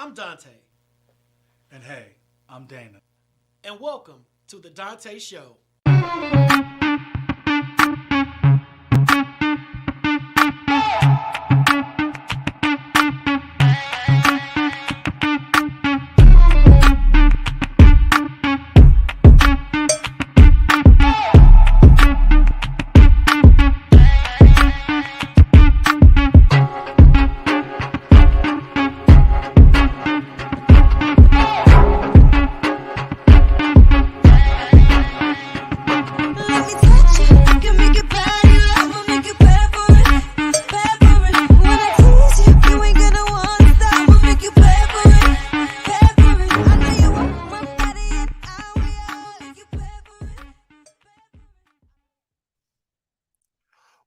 I'm Dante. And hey, I'm Dana. And welcome to the Donta Show.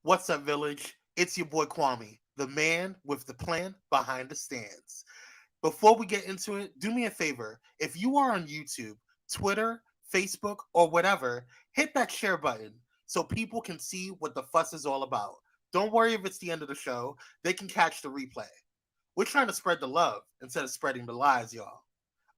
What's up, Village? It's your boy Kwame, the man with the plan behind the stands. Before we get into it, do me a favor. If you are on YouTube, Twitter, Facebook, or whatever, hit that share button so people can see what the fuss is all about. Don't worry if it's the end of the show. They can catch the replay. We're trying to spread the love instead of spreading the lies, y'all.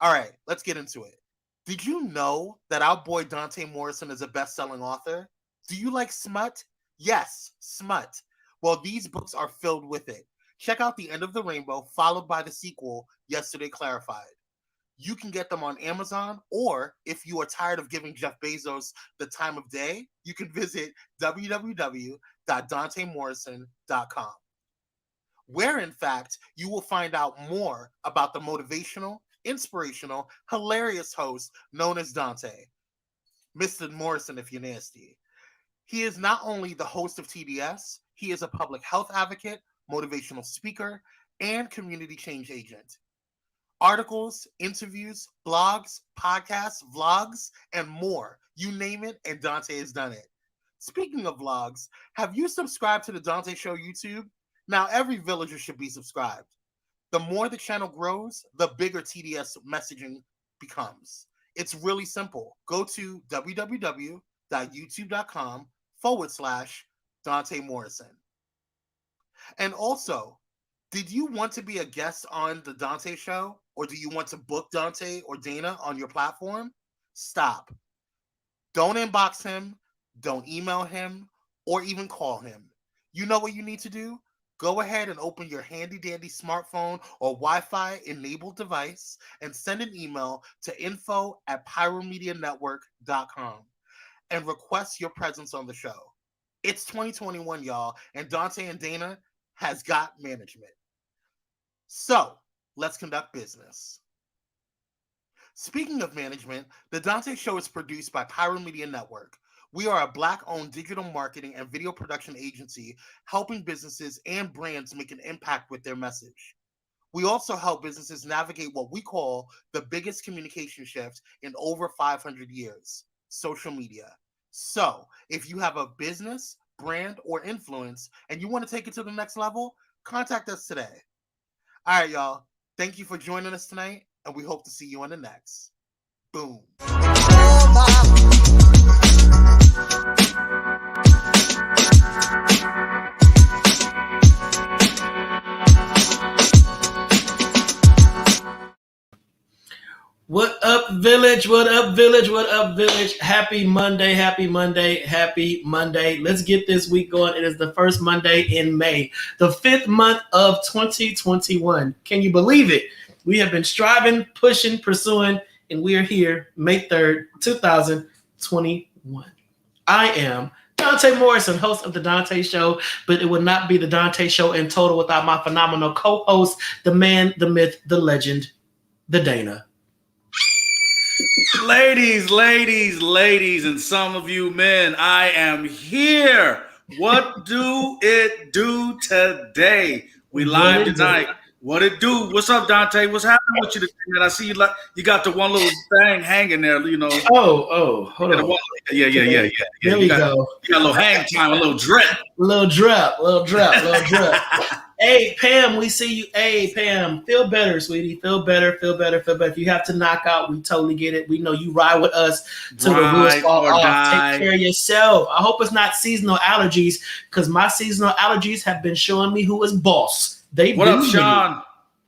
All right, let's get into it. Did you know that our boy Dante Morrison is a best-selling author? Do you like smut? Yes, smut. Well, these books are filled with it. Check out The End of the Rainbow, followed by the sequel, Yesterday Clarified. You can get them on Amazon, or if you are tired of giving Jeff Bezos the time of day, you can visit www.dantemorrison.com, where, in fact, you will find out more about the motivational, inspirational, hilarious host known as Dante, Mr. Morrison if you're nasty. He is not only the host of TDS, he is a public health advocate, motivational speaker, and community change agent. Articles, interviews, blogs, podcasts, vlogs, and more. You name it, and Dante has done it. Speaking of vlogs, have you subscribed to the Donta Show YouTube? Now, every villager should be subscribed. The more the channel grows, the bigger TDS messaging becomes. It's really simple. Go to www.youtube.com/Dante Morrison. And also, did you want to be a guest on the Donta Show, or do you want to book Dante or Dana on your platform? Stop. Don't inbox him, don't email him, or even call him. You know what you need to do? Go ahead and open your handy-dandy smartphone or Wi-Fi enabled device and send an email to info@pyromedianetwork.com and request your presence on the show. It's 2021, y'all, and Dante and Dana has got management. So, let's conduct business. Speaking of management, the Donta Show is produced by Pyro Media Network. We are a Black-owned digital marketing and video production agency helping businesses and brands make an impact with their message. We also help businesses navigate what we call the biggest communication shift in over 500 years, social media. So, if you have a business, brand, or influence, and you want to take it to the next level, contact us today. All right, y'all. Thank you for joining us tonight, and we hope to see you on the next. Boom. What up, Village? What up, Village? What up, Village? Happy Monday, happy Monday, happy Monday. Let's get this week going. It is the first Monday in May, the 5th month of 2021. Can you believe it? We have been striving, pushing, pursuing, and we are here, May 3rd, 2021. I am Dante Morrison, host of The Donta Show, but it would not be The Donta Show in total without my phenomenal co-host, the man, the myth, the legend, the Dana. Ladies, and some of you men, I am here. What do it do today? We live tonight. What it do? What's up, Dante? What's happening with you today, man? I see you like you got the one little thing hanging there, you know. Oh, hold on. Yeah. There we go. You got a little hang time, a little drip. Little drip. Hey, Pam, we see you. Hey, Pam, feel better, sweetie. Feel better. If you have to knock out, we totally get it. We know you ride with us till the wheels fall off. Take care of yourself. I hope it's not seasonal allergies, because my seasonal allergies have been showing me who is boss. What up, Sean?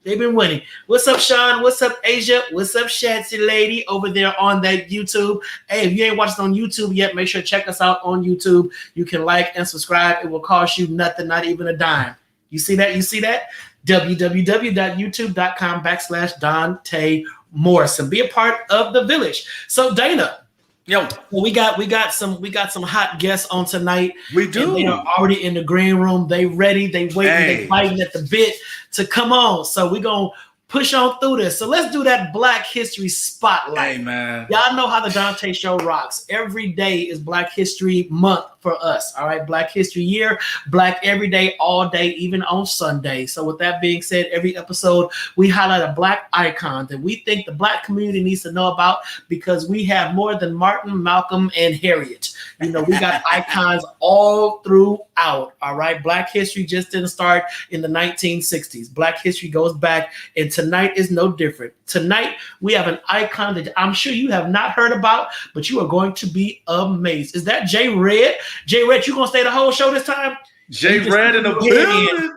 They've been winning. What's up, Sean? What's up, Asia? What's up, Shatsy lady over there on that YouTube? Hey, if you ain't watched on YouTube yet, make sure to check us out on YouTube. You can like and subscribe. It will cost you nothing, not even a dime. You see that? You see that? www.youtube.com/Donta Morrison. Be a part of the village. So Dana, yo, we got some hot guests on tonight. We do. They are already in the green room. They ready. They waiting. Hey. They fighting at the bit to come on. So we gonna push on through this. So let's do that Black History Spotlight. Hey, man. Y'all know how the Donta Show rocks. Every day is Black History Month for us. All right, Black History Year, Black every day, all day, even on Sunday. So with that being said, every episode we highlight a Black icon that we think the Black community needs to know about, because we have more than Martin, Malcolm, and Harriet. You know, we got icons all throughout. All right, Black history just didn't start in the 1960s. Black history goes back, and tonight is no different. Tonight we have an icon that I'm sure you have not heard about, but you are going to be amazed. Is that Jay Red? Jay Red, you gonna stay the whole show this time? Jay Red in the building.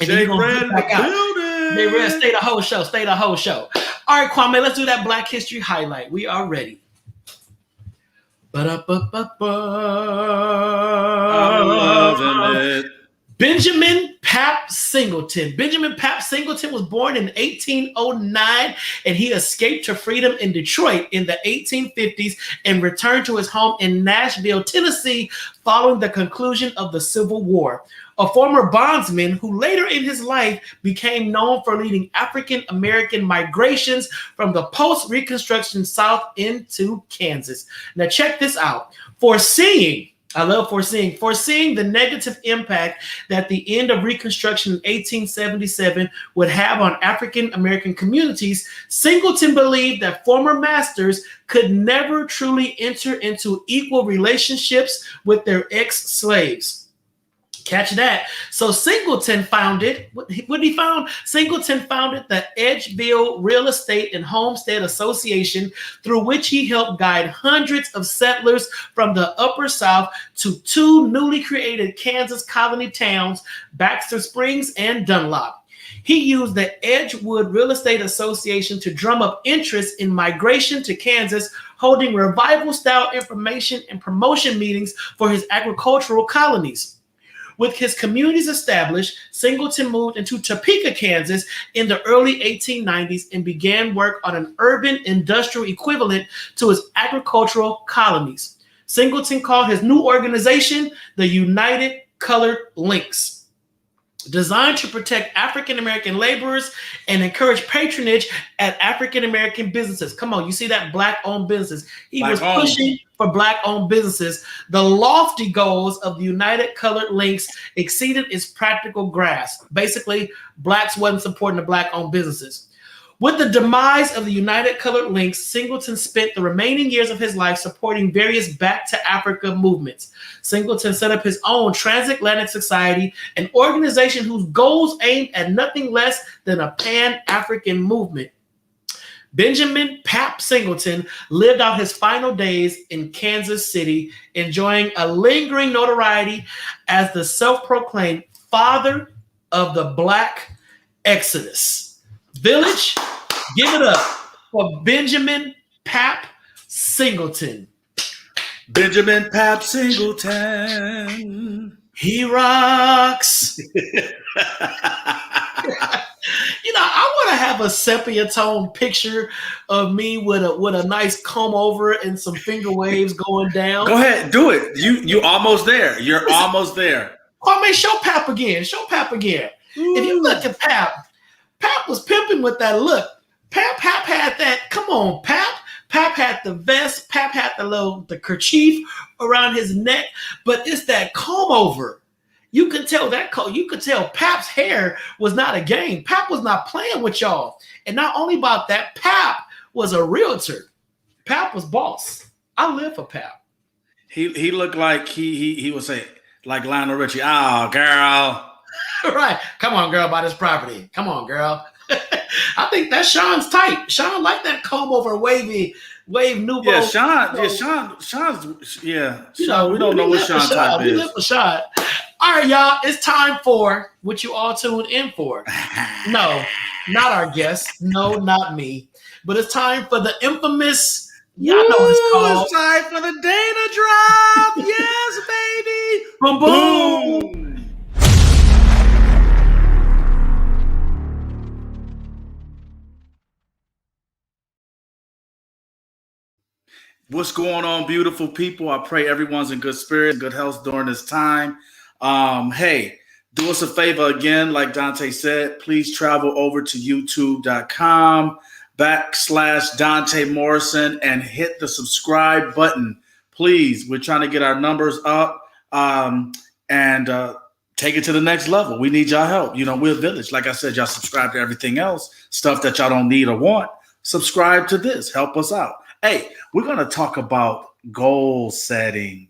Jay Red in the building. Jay Red, stay the whole show. Stay the whole show. All right, Kwame, let's do that Black History highlight. We are ready. I'm loving it. Benjamin Pap Singleton. Benjamin Pap Singleton was born in 1809, and he escaped to freedom in Detroit in the 1850s and returned to his home in Nashville, Tennessee, following the conclusion of the Civil War. A former bondsman who later in his life became known for leading African-American migrations from the post-Reconstruction South into Kansas. Now check this out. Foreseeing the negative impact that the end of Reconstruction in 1877 would have on African-American communities, Singleton believed that former masters could never truly enter into equal relationships with their ex-slaves. Catch that. So Singleton founded Singleton founded the Edgeville Real Estate and Homestead Association, through which he helped guide hundreds of settlers from the Upper South to two newly created Kansas colony towns, Baxter Springs and Dunlop. He used the Edgewood Real Estate Association to drum up interest in migration to Kansas, holding revival-style information and promotion meetings for his agricultural colonies. With his communities established, Singleton moved into Topeka, Kansas in the early 1890s and began work on an urban industrial equivalent to his agricultural colonies. Singleton called his new organization the United Colored Links, designed to protect African-American laborers and encourage patronage at African-American businesses. Come on, you see that? Black-owned businesses. He was pushing for Black-owned businesses. The lofty goals of the United Colored Links exceeded its practical grasp. Basically, Blacks wasn't supporting the Black-owned businesses. With the demise of the United Colored Links, Singleton spent the remaining years of his life supporting various Back to Africa movements. Singleton set up his own Transatlantic Society, an organization whose goals aimed at nothing less than a Pan-African movement. Benjamin Pap Singleton lived out his final days in Kansas City, enjoying a lingering notoriety as the self-proclaimed father of the Black Exodus. Village, give it up for Benjamin Pap Singleton. Benjamin Pap Singleton. He rocks. You know, I want to have a sepia tone picture of me with a nice comb over and some finger waves going down. Go ahead, do it. You almost there. You're almost there. Kwame, show Pap again. Show Pap again. Ooh. If you look at Pap was pimping with that look. Pap had that. Come on, Pap. Pap had the vest. Pap had the kerchief around his neck. But it's that comb over. You can tell Pap's hair was not a game. Pap was not playing with y'all. And not only about that, Pap was a realtor. Pap was boss. I live for Pap. He looked like he would say, like Lionel Richie, "Oh, girl." Right. Come on, girl, buy this property. Come on, girl. I think that's Sean's type. Sean like that comb over wave nouveau. Yeah, Sean's yeah. Sean, we don't know what Sean's type is. We live for Sean. All right, y'all. It's time for what you all tuned in for. No, not our guest. No, not me. But it's time for the infamous, y'all know what it's called. It's time for the Dana drop. Yes, baby. Boom, boom. What's going on, beautiful people? I pray everyone's in good spirits, good health during this time. Hey, do us a favor again, like Dante said, please travel over to youtube.com/Dante Morrison and hit the subscribe button. Please, we're trying to get our numbers up and take it to the next level. We need y'all help. You know, we're a village. Like I said, y'all subscribe to everything else, stuff that y'all don't need or want. Subscribe to this. Help us out. Hey, we're going to talk about goal setting,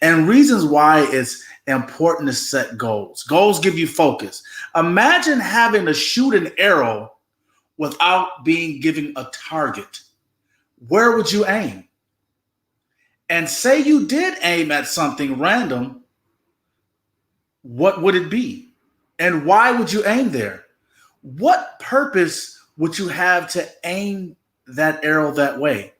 and reasons why it's important to set goals. Goals give you focus. Imagine having to shoot an arrow without being given a target. Where would you aim? And say you did aim at something random, what would it be? And why would you aim there? What purpose would you have to aim that arrow that way?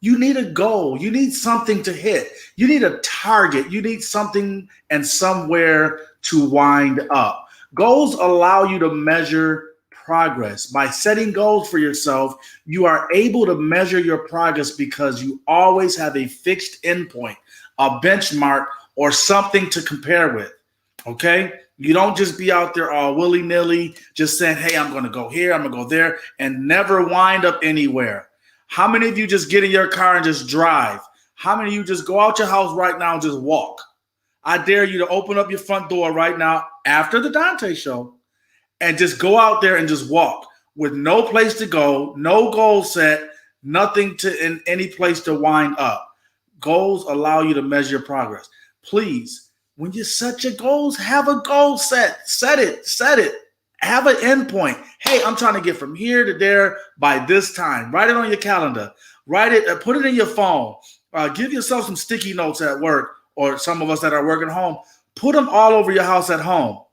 You need a goal. You need something to hit. You need a target. You need something and somewhere to wind up. Goals allow you to measure progress. By setting goals for yourself, you are able to measure your progress because you always have a fixed endpoint, a benchmark, or something to compare with. Okay? You don't just be out there all willy-nilly, just saying, hey, I'm going to go here, I'm going to go there, and never wind up anywhere. How many of you just get in your car and just drive? How many of you just go out your house right now and just walk? I dare you to open up your front door right now after the Donta Show and just go out there and just walk with no place to go, no goal set, nothing to in any place to wind up. Goals allow you to measure progress. Please, when you set your goals, have a goal set. Set it. Have an endpoint. Hey, I'm trying to get from here to there by this time. Write it on your calendar. Write it, put it in your phone. Give yourself some sticky notes at work, or some of us that are working home. Put them all over your house at home.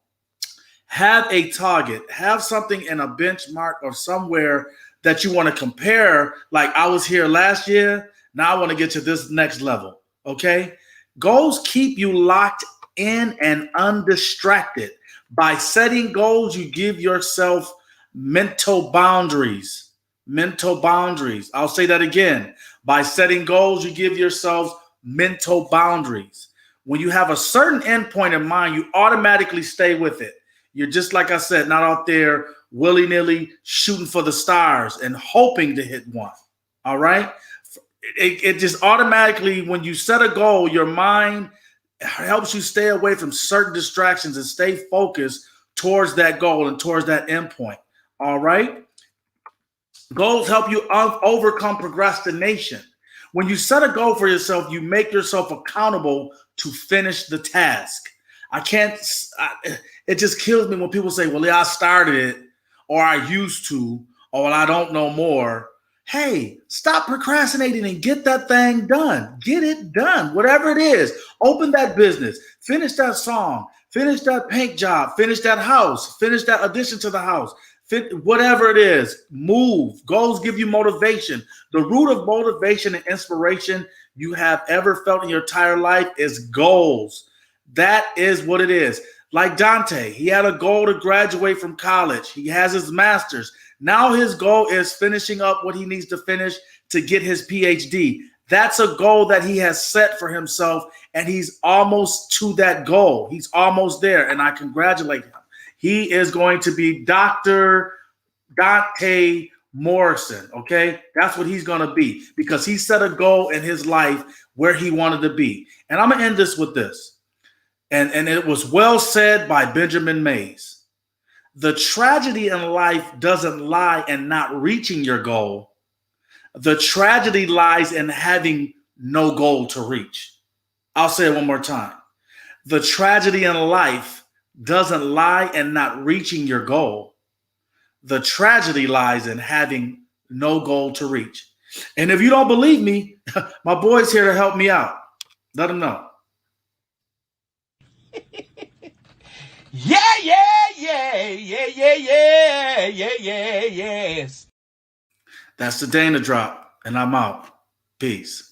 Have a target. Have something in a benchmark or somewhere that you want to compare. Like, I was here last year. Now I want to get to this next level. Okay? Goals keep you locked in and undistracted. By setting goals, you give yourself mental boundaries. I'll say that again. By setting goals, you give yourselves mental boundaries. When you have a certain endpoint in mind, you automatically stay with it. You're just, like I said, not out there willy-nilly shooting for the stars and hoping to hit one. All right? It just automatically, when you set a goal, your mind helps you stay away from certain distractions and stay focused towards that goal and towards that endpoint. All right? Goals help you overcome procrastination. When you set a goal for yourself, you make yourself accountable to finish the task. It just kills me when people say, well, yeah, I started it, or I used to, or well, I don't know more. Hey, stop procrastinating and get that thing done. Get it done, whatever it is. Open that business, finish that song, finish that paint job, finish that house, finish that addition to the house, whatever it is. Move. Goals give you motivation. The root of motivation and inspiration you have ever felt in your entire life is goals. That is what it is. Like Dante, he had a goal to graduate from college. He has his master's. Now his goal is finishing up what he needs to finish to get his PhD. That's a goal that he has set for himself, and he's almost to that goal. He's almost there, and I congratulate him. He is going to be Dr. Donta Morrison, okay? That's what he's going to be because he set a goal in his life where he wanted to be. And I'm going to end this with this. And it was well said by Benjamin Mays. The tragedy in life doesn't lie in not reaching your goal. The tragedy lies in having no goal to reach. I'll say it one more time. The tragedy in life doesn't lie in not reaching your goal. The tragedy lies in having no goal to reach. And if you don't believe me, my boy's here to help me out. Let him know. Yeah. yes. That's the Dana drop, and I'm out. Peace.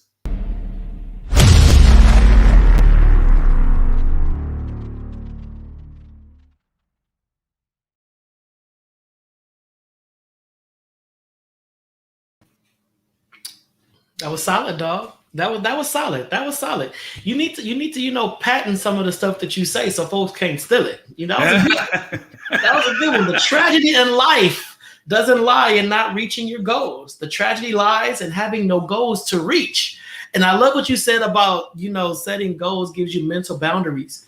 That was solid, dog. That was solid. That was solid. You need to patent some of the stuff that you say so folks can't steal it. That was a good one. The tragedy in life doesn't lie in not reaching your goals. The tragedy lies in having no goals to reach. And I love what you said about, setting goals gives you mental boundaries.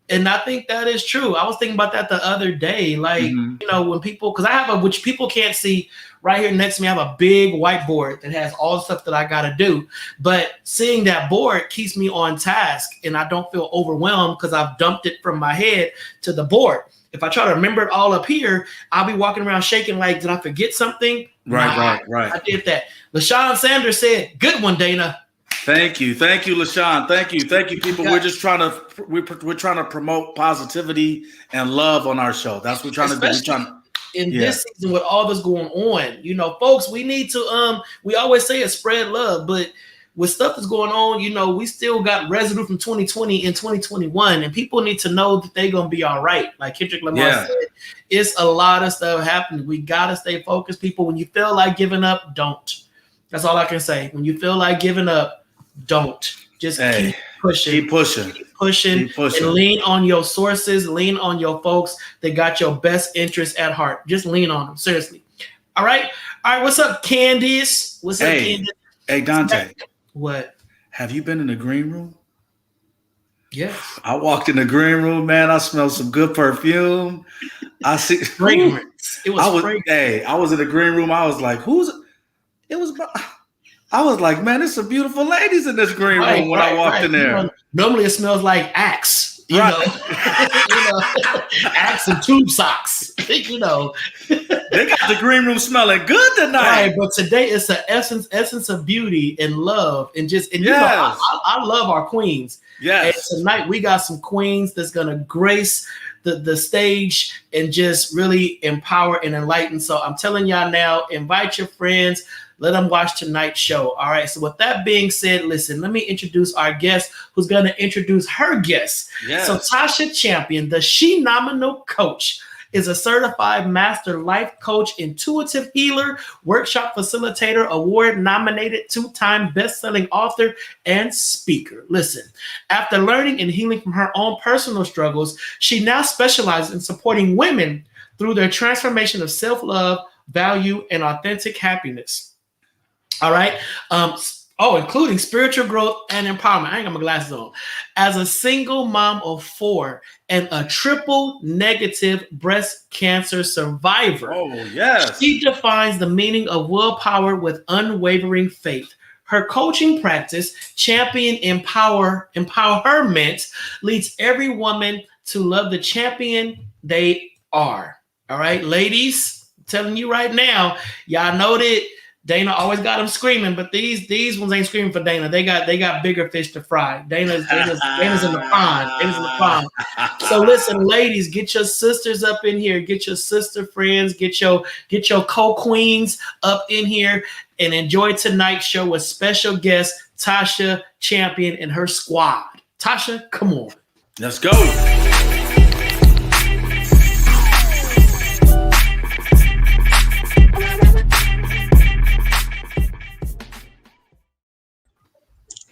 And I think that is true. I was thinking about that the other day. Like, when people, because which people can't see right here next to me, I have a big whiteboard that has all the stuff that I got to do. But seeing that board keeps me on task and I don't feel overwhelmed because I've dumped it from my head to the board. If I try to remember it all up here, I'll be walking around shaking like, did I forget something? Right. I did that. LaShawn Sanders said, good one, Dana. Thank you, LaShawn. Thank you, people. We're just trying to promote positivity and love on our show. That's what we're trying to do. This season with all this going on, folks, we need to we always say it, spread love, but with stuff that's going on, we still got residue from 2020 and 2021, and people need to know that they're gonna be all right. Like Kendrick Lamar said, it's a lot of stuff happening. We gotta stay focused, people. When you feel like giving up, don't. That's all I can say. When you feel like giving up, don't. Just keep pushing. Keep pushing. And lean on your sources. Lean on your folks that got your best interests at heart. Just lean on them. Seriously. All right. What's up, Candice? What's up, Candice? Hey, Dante. What? Have you been in the green room? Yes. I walked in the green room, man. I smelled some good perfume. I see fragrance. It was fragrance. Hey, I was in the green room. I was like, I was like, man, there's some beautiful ladies in this green room when I walked in there. Normally it smells like Axe, Axe and tube socks. They got the green room smelling good tonight. Right, but today it's the essence of beauty and love and I love our queens. Yes. And tonight we got some queens that's gonna grace the stage and just really empower and enlighten. So I'm telling y'all now, invite your friends. Let them watch tonight's show. All right. So with that being said, listen, let me introduce our guest who's going to introduce her guest. Yes. So Tasha Champion, the She Nominal Coach, is a certified master life coach, intuitive healer, workshop facilitator, award-nominated 2-time best-selling author, and speaker. Listen, after learning and healing from her own personal struggles, she now specializes in supporting women through their transformation of self-love, value, and authentic happiness. All right. Including spiritual growth and empowerment. I ain't got my glasses on. As a single mom of 4 and a triple negative breast cancer survivor. Oh, yes. She defines the meaning of willpower with unwavering faith. Her coaching practice, Champion Empowerment, leads every woman to love the champion they are. All right, ladies, I'm telling you right now, y'all know that Dana always got them screaming, but these ones ain't screaming for Dana. They got bigger fish to fry. Dana's in the pond. Dana's in the pond. So listen, ladies, get your sisters up in here. Get your sister friends. Get your co-queens up in here and enjoy tonight's show with special guest Tasha Champion and her squad. Tasha, come on. Let's go.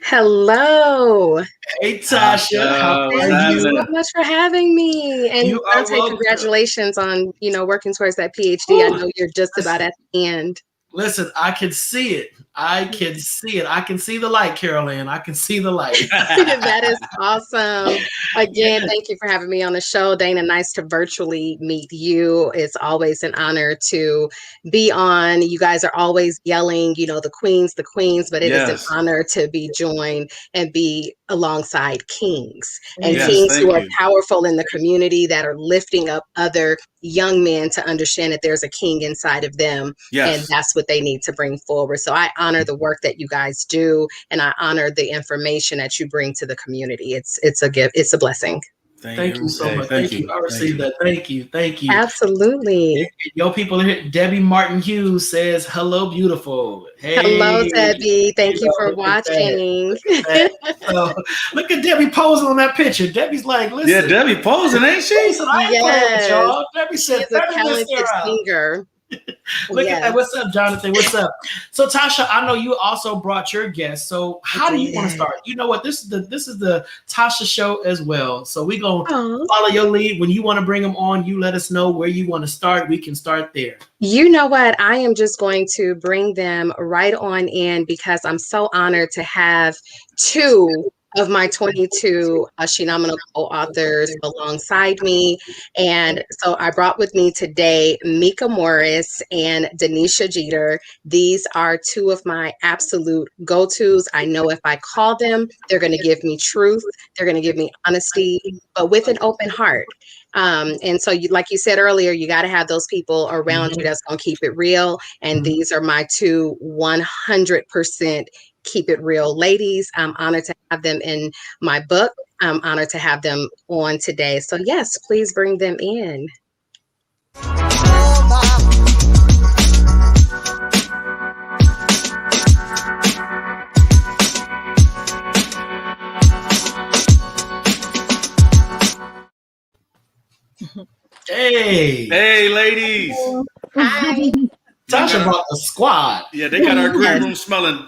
Hello. Hey, Tasha. How are you? Thank you so much for having me. And Dante, congratulations on, working towards that PhD. Ooh, I know you're just about at the end. Listen, I can see it. I can see the light, Carol Ann. I can see the light. That is awesome. Again, thank you for having me on the show, Dana. Nice to virtually meet you. It's always an honor to be on. You guys are always yelling, the queens, but it is an honor to be joined and be alongside kings and kings who are powerful in the community that are lifting up other young men to understand that there's a king inside of them. And that's what they need to bring forward. So I honor the work that you guys do, and I honor the information that you bring to the community. It's a gift. It's a blessing. Thank you so much. Thank you. I received that. Thank you. Thank you. Absolutely. Yo, people are here. Debbie Martin Hughes says, "Hello, beautiful." Hey, hello, Debbie. Thank you for look watching. at that. So, look at Debbie posing on that picture. Debbie's like, listen. Yeah, Debbie posing, ain't she? Listen, I ain't playing with y'all. Debbie said, she's a talented singer. Look at that. What's up, Jonathan? What's up? So, Tasha, I know you also brought your guest. So, how do you want to start? You know what? This is the Tasha Show as well. So, we're going to follow your lead. When you want to bring them on, you let us know where you want to start. We can start there. You know what? I am just going to bring them right on in because I'm so honored to have two of my 22 Phenomenal co-authors alongside me. And so I brought with me today Mika Morris and Denisha Jeter. These are two of my absolute go-tos. I know if I call them, they're going to give me truth. They're going to give me honesty, but with an open heart. And so like you said earlier, you got to have those people around you that's going to keep it real. And these are my two 100% keep it real ladies. I'm honored to have them in my book. I'm honored to have them on today. So yes, please bring them in. Hey, ladies. Hi. Tasha brought the squad. Yeah, they got our green room smelling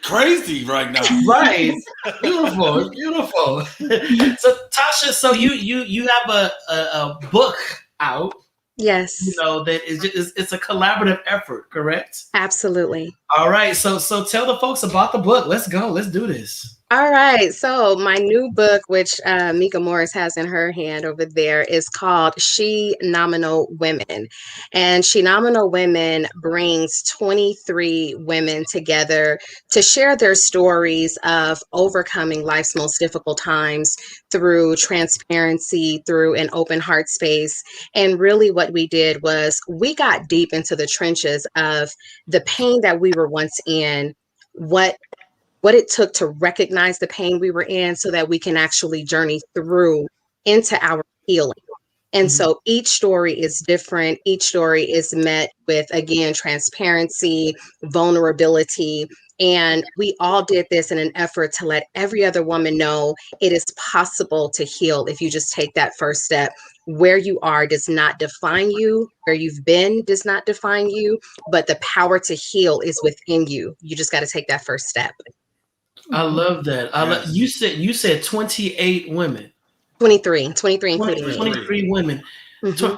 crazy right now. Right. Beautiful. Beautiful. So Tasha, so you have a book out. Yes. You know, that it's a collaborative effort, correct? Absolutely. All right. So tell the folks about the book. Let's go. Let's do this. All right. So my new book, which Mika Morris has in her hand over there, is called She Nominal Women. And She Nominal Women brings 23 women together to share their stories of overcoming life's most difficult times through transparency, through an open heart space. And really what we did was we got deep into the trenches of the pain that we were once in, what it took to recognize the pain we were in so that we can actually journey through into our healing. And so each story is different. Each story is met with, again, transparency, vulnerability. And we all did this in an effort to let every other woman know it is possible to heal if you just take that first step. Where you are does not define you. Where you've been does not define you. But the power to heal is within you. You just got to take that first step. I love that. You said 28 women. 23 including 23 women. Mm-hmm.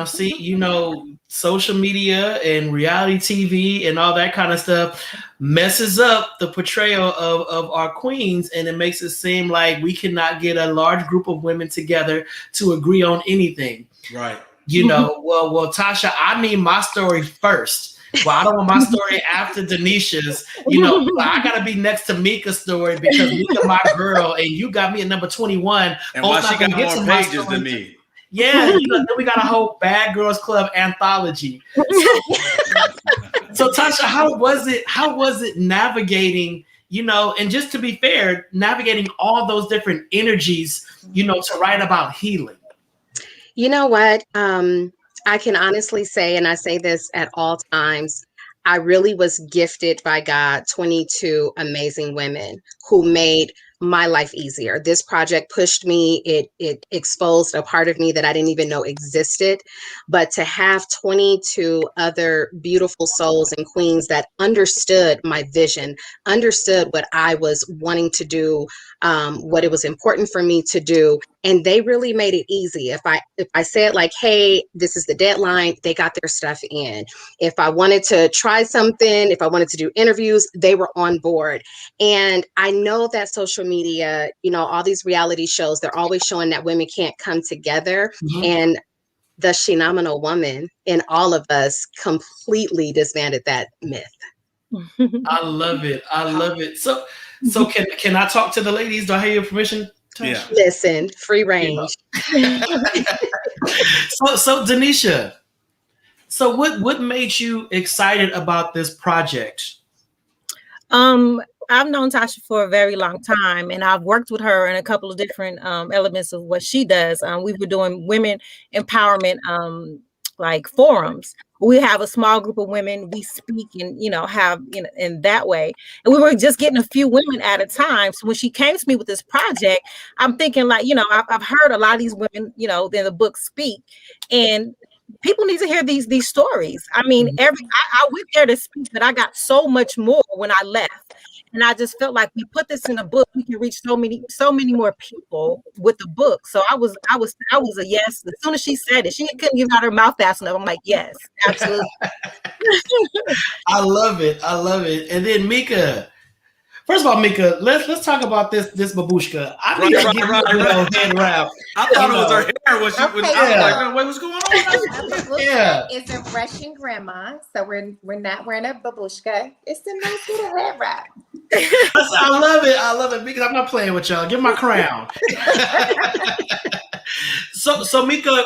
See, you know, social media and reality TV and all that kind of stuff messes up the portrayal of our queens, and it makes it seem like we cannot get a large group of women together to agree on anything. Right. You know, well, Tasha, I need my story first. Well, I don't want my story after Denisha's. You know, I gotta be next to Mika's story because Mika my girl, and you got me at number 21. And why she got more pages than me? Yeah, you know, then we got a whole Bad Girls Club anthology. So Tasha, how was it navigating? You know, and just to be fair, navigating all those different energies. You know, to write about healing. You know what? I can honestly say, and I say this at all times, I really was gifted by God 22 amazing women who made my life easier. This project pushed me. It exposed a part of me that I didn't even know existed. But to have 22 other beautiful souls and queens that understood my vision, understood what I was wanting to do, what it was important for me to do, and they really made it easy. If I said like, hey, this is the deadline, they got their stuff in. If I wanted to try something, if I wanted to do interviews, they were on board. And I know that social media, you know, all these reality shows, they're always showing that women can't come together. And the Phenomenal Woman in all of us completely disbanded that myth. I love it. I love it. So can I talk to the ladies? Do I have your permission? Yeah. Listen, free range. So Denisha, so what made you excited about this project? I've known Tasha for a very long time, and I've worked with her in a couple of different elements of what she does. We were doing women empowerment like forums. We have a small group of women. We speak and have in that way, and we were just getting a few women at a time. So when she came to me with this project, I'm thinking like I've heard a lot of these women in the book speak, and people need to hear these stories. I mean, I went there to speak, but I got so much more when I left. And I just felt like we put this in a book, we can reach so many more people with the book. So I was a yes. As soon as she said it, she couldn't get out her mouth fast enough. I'm like, yes, absolutely. I love it. I love it. And then Mika. First of all, Mika, let's talk about this babushka. I need to give you a good old head wrap. I thought it was her hair. I was like, wait, what's going on? Yeah, it's a Russian grandma, so we're not wearing a babushka. It's a nice little head wrap. I love it. I love it because I'm not playing with y'all. Give my crown. So Mika,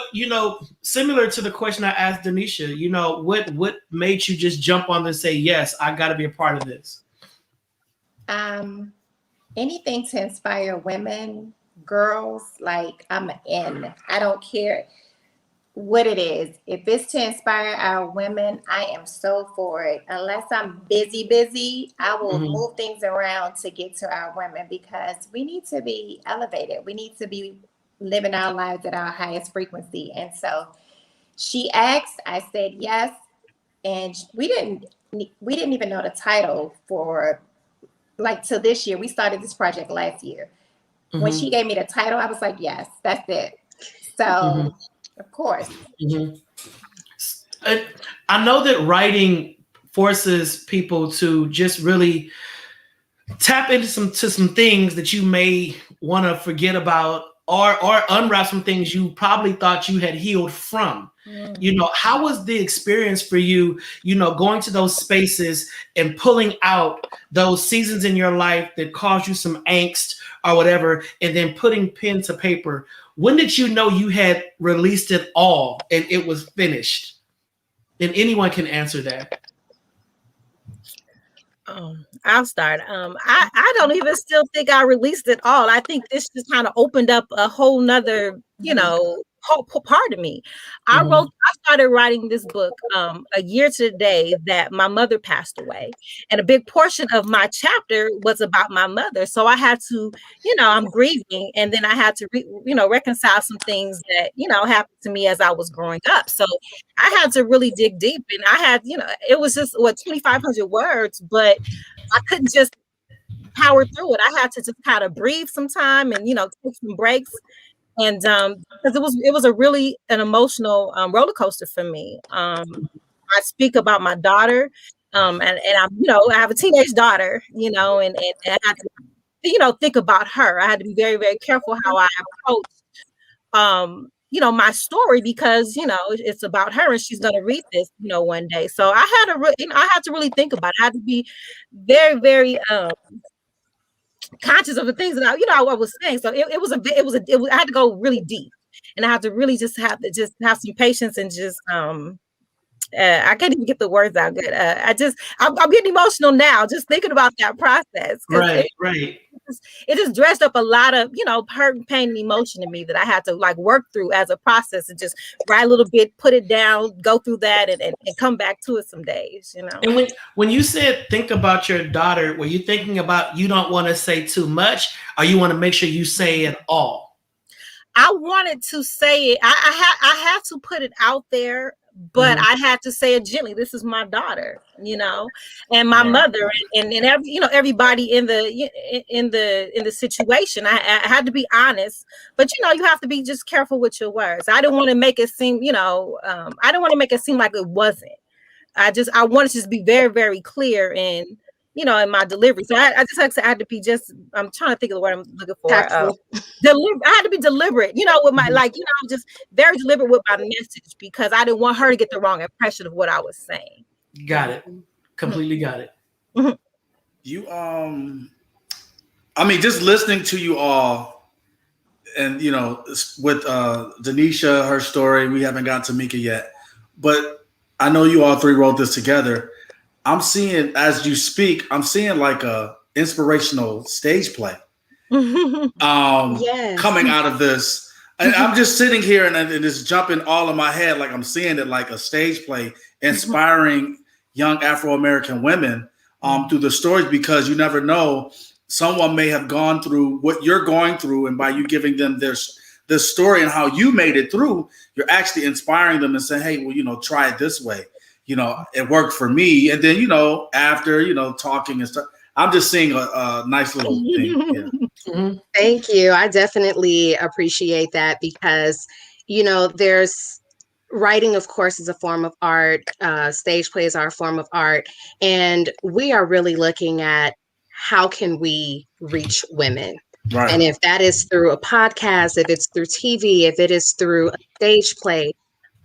similar to the question I asked Denisha, what made you just jump on and say, yes, I got to be a part of this? Anything to inspire women, girls, like I'm in. I don't care what it is. If it's to inspire our women, I am so for it. Unless I'm busy, I will move things around to get to our women because we need to be elevated. We need to be living our lives at our highest frequency. And so she asked, I said yes. And we didn't even know the title for till this year. We started this project last year. When she gave me the title, I was like, yes, that's it. So of course. I know that writing forces people to just really tap into some things that you may want to forget about or unwrap some things you probably thought you had healed from. How was the experience for you, going to those spaces and pulling out those seasons in your life that caused you some angst or whatever, and then putting pen to paper? When did you know you had released it all and it was finished? And anyone can answer that. I'll start. I don't even still think I released it all. I think this just kind of opened up a whole nother, whole part of me. I started writing this book a year to the day that my mother passed away. And a big portion of my chapter was about my mother. So I had to, I'm grieving. And then I had to, reconcile some things that, happened to me as I was growing up. So I had to really dig deep. And I had, it was just 2,500 words, but I couldn't just power through it. I had to just kind of breathe some time and, take some breaks. And because it was a really an emotional roller coaster for me. I speak about my daughter, and I'm I have a teenage daughter, and I had to think about her. I had to be very, very careful how I approach my story because it's about her and she's gonna read this one day. So I had to really think about it. I had to be very, very conscious of the things that I was saying. So I had to go really deep, and I had to really just have some patience and just I can't even get the words out good. I'm getting emotional now just thinking about that process. Right. It just dressed up a lot of hurt, pain, and emotion in me that I had to work through as a process and just write a little bit, put it down, go through that, and come back to it some days. And when you said think about your daughter, were you thinking about you don't want to say too much, or you want to make sure you say it all? I wanted to say it. I had to put it out there, but I had to say it gently. This is my daughter, and my mother, and everybody in the situation. I had to be honest, but you have to be just careful with your words. I didn't want to make it seem, I didn't want to make it seem like it wasn't. I wanted to just be very, very clear in my delivery. So I had to be I'm trying to think of the word I'm looking for. I had to be deliberate, with my, just very deliberate with my message because I didn't want her to get the wrong impression of what I was saying. Got it. Completely got it. You, just listening to you all and, with Denisha, her story, we haven't gotten to Mika yet, but I know you all three wrote this together. I'm seeing, as you speak, I'm seeing like a inspirational stage play Yes. coming out of this. And I'm just sitting here and it's jumping all in my head like I'm seeing it like a stage play inspiring young Afro-American women through the stories, because you never know, someone may have gone through what you're going through, and by you giving them this story and how you made it through, you're actually inspiring them and saying, hey, well, try it this way. It worked for me. And then, after, talking and stuff, I'm just seeing a nice little thing. Yeah. Thank you. I definitely appreciate that, because, there's writing, of course, is a form of art. Stage plays are a form of art. And we are really looking at how can we reach women? Right. And if that is through a podcast, if it's through TV, if it is through a stage play,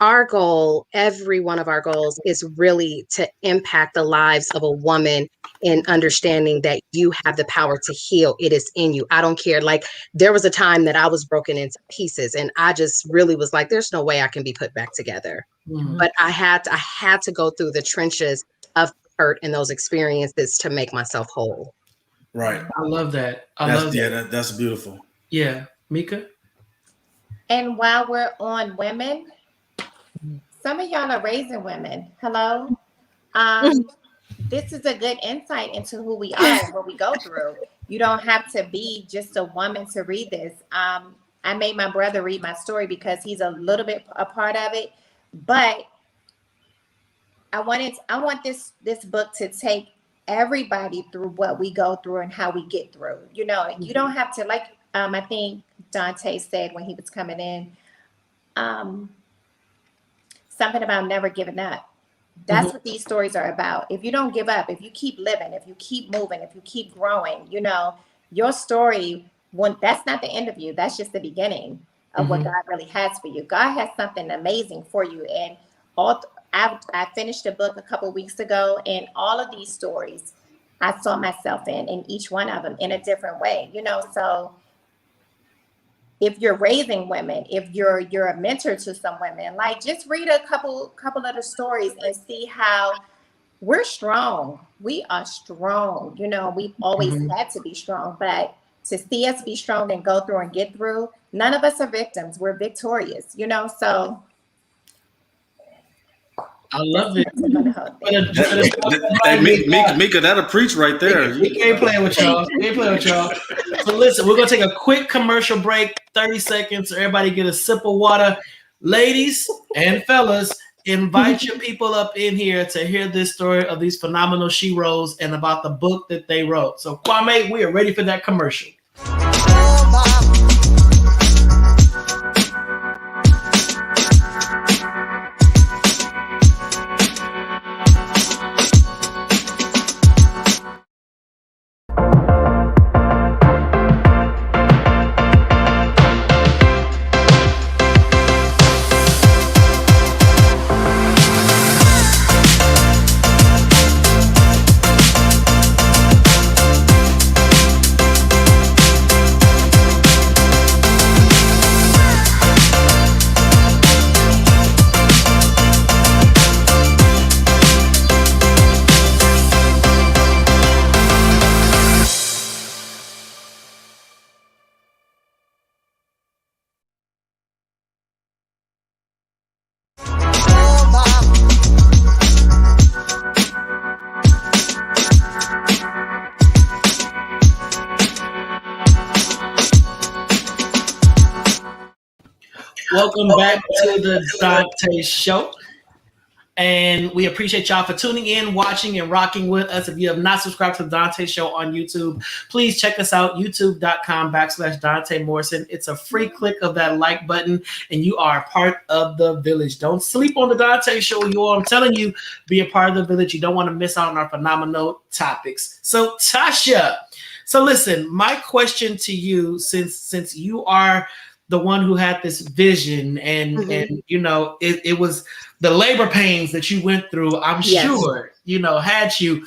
our goal, every one of our goals, is really to impact the lives of a woman in understanding that you have the power to heal. It is in you. I don't care. Like, there was a time that I was broken into pieces, and I just really was like, there's no way I can be put back together. But I had to go through the trenches of hurt and those experiences to make myself whole. Right. I love that. That's beautiful. Yeah. Mika? And while we're on women, some of y'all are raising women. Hello. This is a good insight into who we are and what we go through. You don't have to be just a woman to read this. I made my brother read my story because he's a little bit a part of it, but I want this book to take everybody through what we go through and how we get through. You don't have to, like I think Dante said when he was coming in, something about never giving up. That's what these stories are about. If you don't give up, if you keep living, if you keep moving, if you keep growing, your story, that's not the end of you. That's just the beginning of what God really has for you. God has something amazing for you. And I finished a book a couple of weeks ago, and all of these stories I saw myself in each one of them in a different way, so if you're raising women, if you're a mentor to some women, like, just read a couple of the stories and see how we're strong. We are strong. We've always had to be strong, but to see us be strong and go through and get through, none of us are victims. We're victorious, so. I love it. Hey, Mika, that'll preach right there. We ain't playing with y'all. So listen, we're going to take a quick commercial break, 30 seconds, so everybody get a sip of water. Ladies and fellas, invite your people up in here to hear this story of these phenomenal sheroes and about the book that they wrote. So Kwame, we are ready for that commercial. Welcome back to the Donta Show. And we appreciate y'all for tuning in, watching, and rocking with us. If you have not subscribed to the Donta Show on YouTube, please check us out, youtube.com/Donta Morrison. It's a free click of that like button, and you are a part of the village. Don't sleep on the Donta Show, you all. I'm telling you, be a part of the village. You don't want to miss out on our phenomenal topics. So, Tasha, listen, my question to you, since you are the one who had this vision and it was the labor pains that you went through, I'm sure, had you.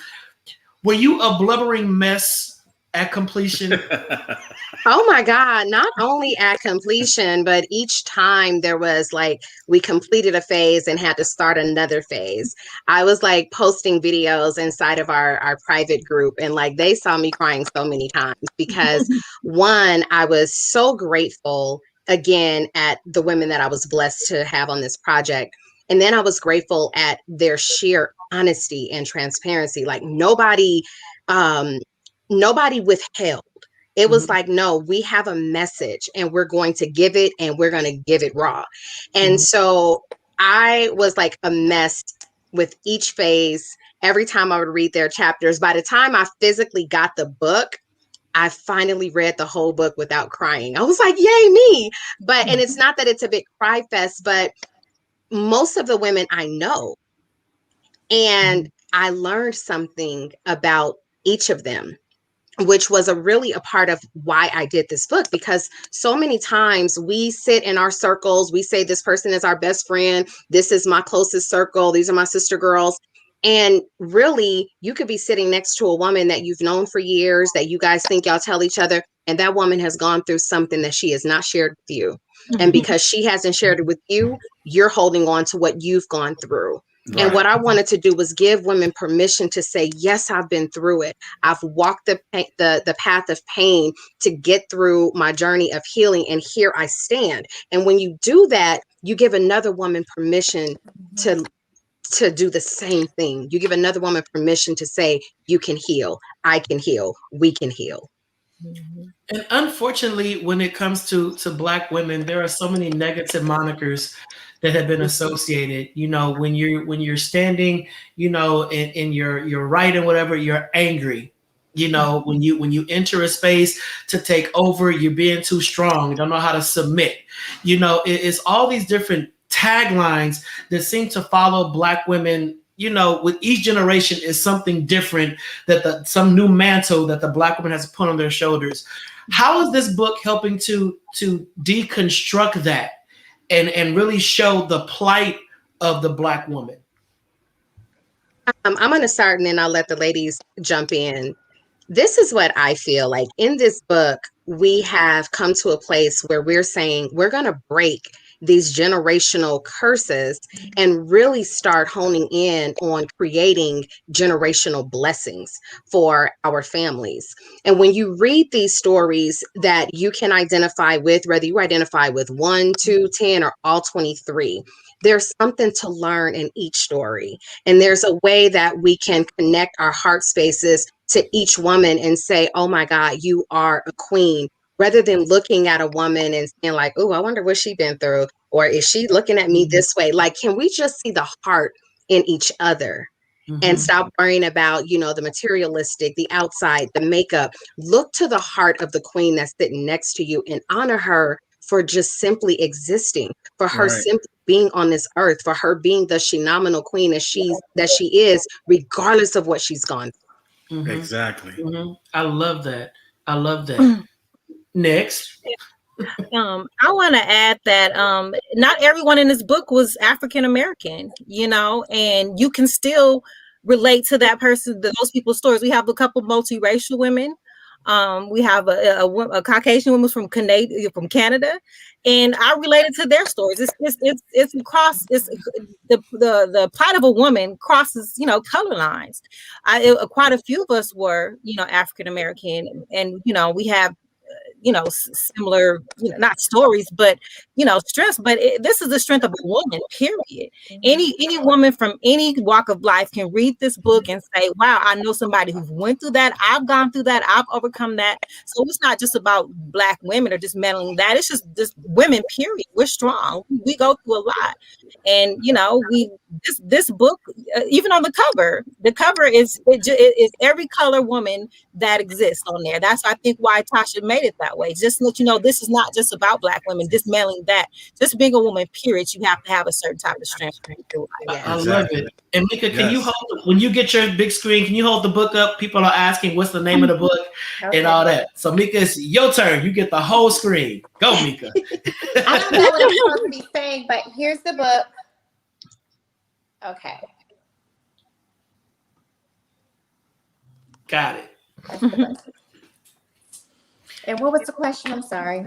Were you a blubbering mess at completion? Oh my God, not only at completion, but each time there was like, we completed a phase and had to start another phase. I was like posting videos inside of our private group, and like they saw me crying so many times because one, I was so grateful again at the women that I was blessed to have on this project. And then I was grateful at their sheer honesty and transparency. Like nobody withheld. It was like, no, we have a message and we're going to give it, and we're going to give it raw. And so I was like a mess with each phase. Every time I would read their chapters, by the time I physically got the book, I finally read the whole book without crying. I was like, yay, me. And it's not that it's a big cry fest, but most of the women I know, and I learned something about each of them, which was really a part of why I did this book, because so many times we sit in our circles, we say this person is our best friend, this is my closest circle, these are my sister girls. And really, you could be sitting next to a woman that you've known for years, that you guys think y'all tell each other, and that woman has gone through something that she has not shared with you. And because she hasn't shared it with you, you're holding on to what you've gone through. Right. And what I wanted to do was give women permission to say, yes, I've been through it. I've walked the path of pain to get through my journey of healing, and here I stand. And when you do that, you give another woman permission to do the same thing. You give another woman permission to say, you can heal, I can heal, we can heal. And unfortunately, when it comes to Black women, there are so many negative monikers that have been associated. You know, when you're standing, you know, in your right and whatever, you're angry. You know, when you enter a space to take over, you're being too strong. You don't know how to submit. You know, it's all these different taglines that seem to follow Black women. You know, with each generation is something different, that some new mantle that the Black woman has put on their shoulders. How is this book helping to deconstruct that and really show the plight of the Black woman? I'm going to start, and then I'll let the ladies jump in. This is what I feel like. In this book, we have come to a place where we're saying we're going to break these generational curses and really start honing in on creating generational blessings for our families. And when you read these stories that you can identify with, whether you identify with 1, 2, 10, or all 23, there's something to learn in each story. And there's a way that we can connect our heart spaces to each woman and say, oh my God, you are a queen, rather than looking at a woman and saying like, oh, I wonder what she's been through, or is she looking at me this way? Like, can we just see the heart in each other and stop worrying about, you know, the materialistic, the outside, the makeup? Look to the heart of the queen that's sitting next to you and honor her for just simply existing, for her simply being on this earth, for her being the phenomenal queen that she is, regardless of what she's gone through. Exactly. I love that. I love that. Next. I want to add that not everyone in this book was African American, you know, and you can still relate to that person, those people's stories. We have a couple multiracial women. We have a Caucasian woman from Canada, and I related to their stories. It's across. It's the plight of a woman crosses, you know, color lines. Quite a few of us were, you know, African American, and you know, we have, you know, similar, you know, not stories, but, you know, strengths. But this is the strength of a woman, period. Any woman from any walk of life can read this book and say, wow, I know somebody who went through that. I've gone through that. I've overcome that. So it's not just about Black women or just meddling that. It's just women, period. We're strong. We go through a lot. And, you know, this book, even on the cover is every color woman that exists on there. That's, I think, why Tasha made it that way. Just to let you know, this is not just about Black women dismantling that. Just being a woman, period, you have to have a certain type of strength. I love it. And Mika, can you hold, when you get your big screen, can you hold the book up? People are asking what's the name of the book and all that. So Mika, it's your turn. You get the whole screen. Go, Mika. I don't know what I'm supposed to be saying, but here's the book. Okay. Got it. And what was the question? I'm sorry.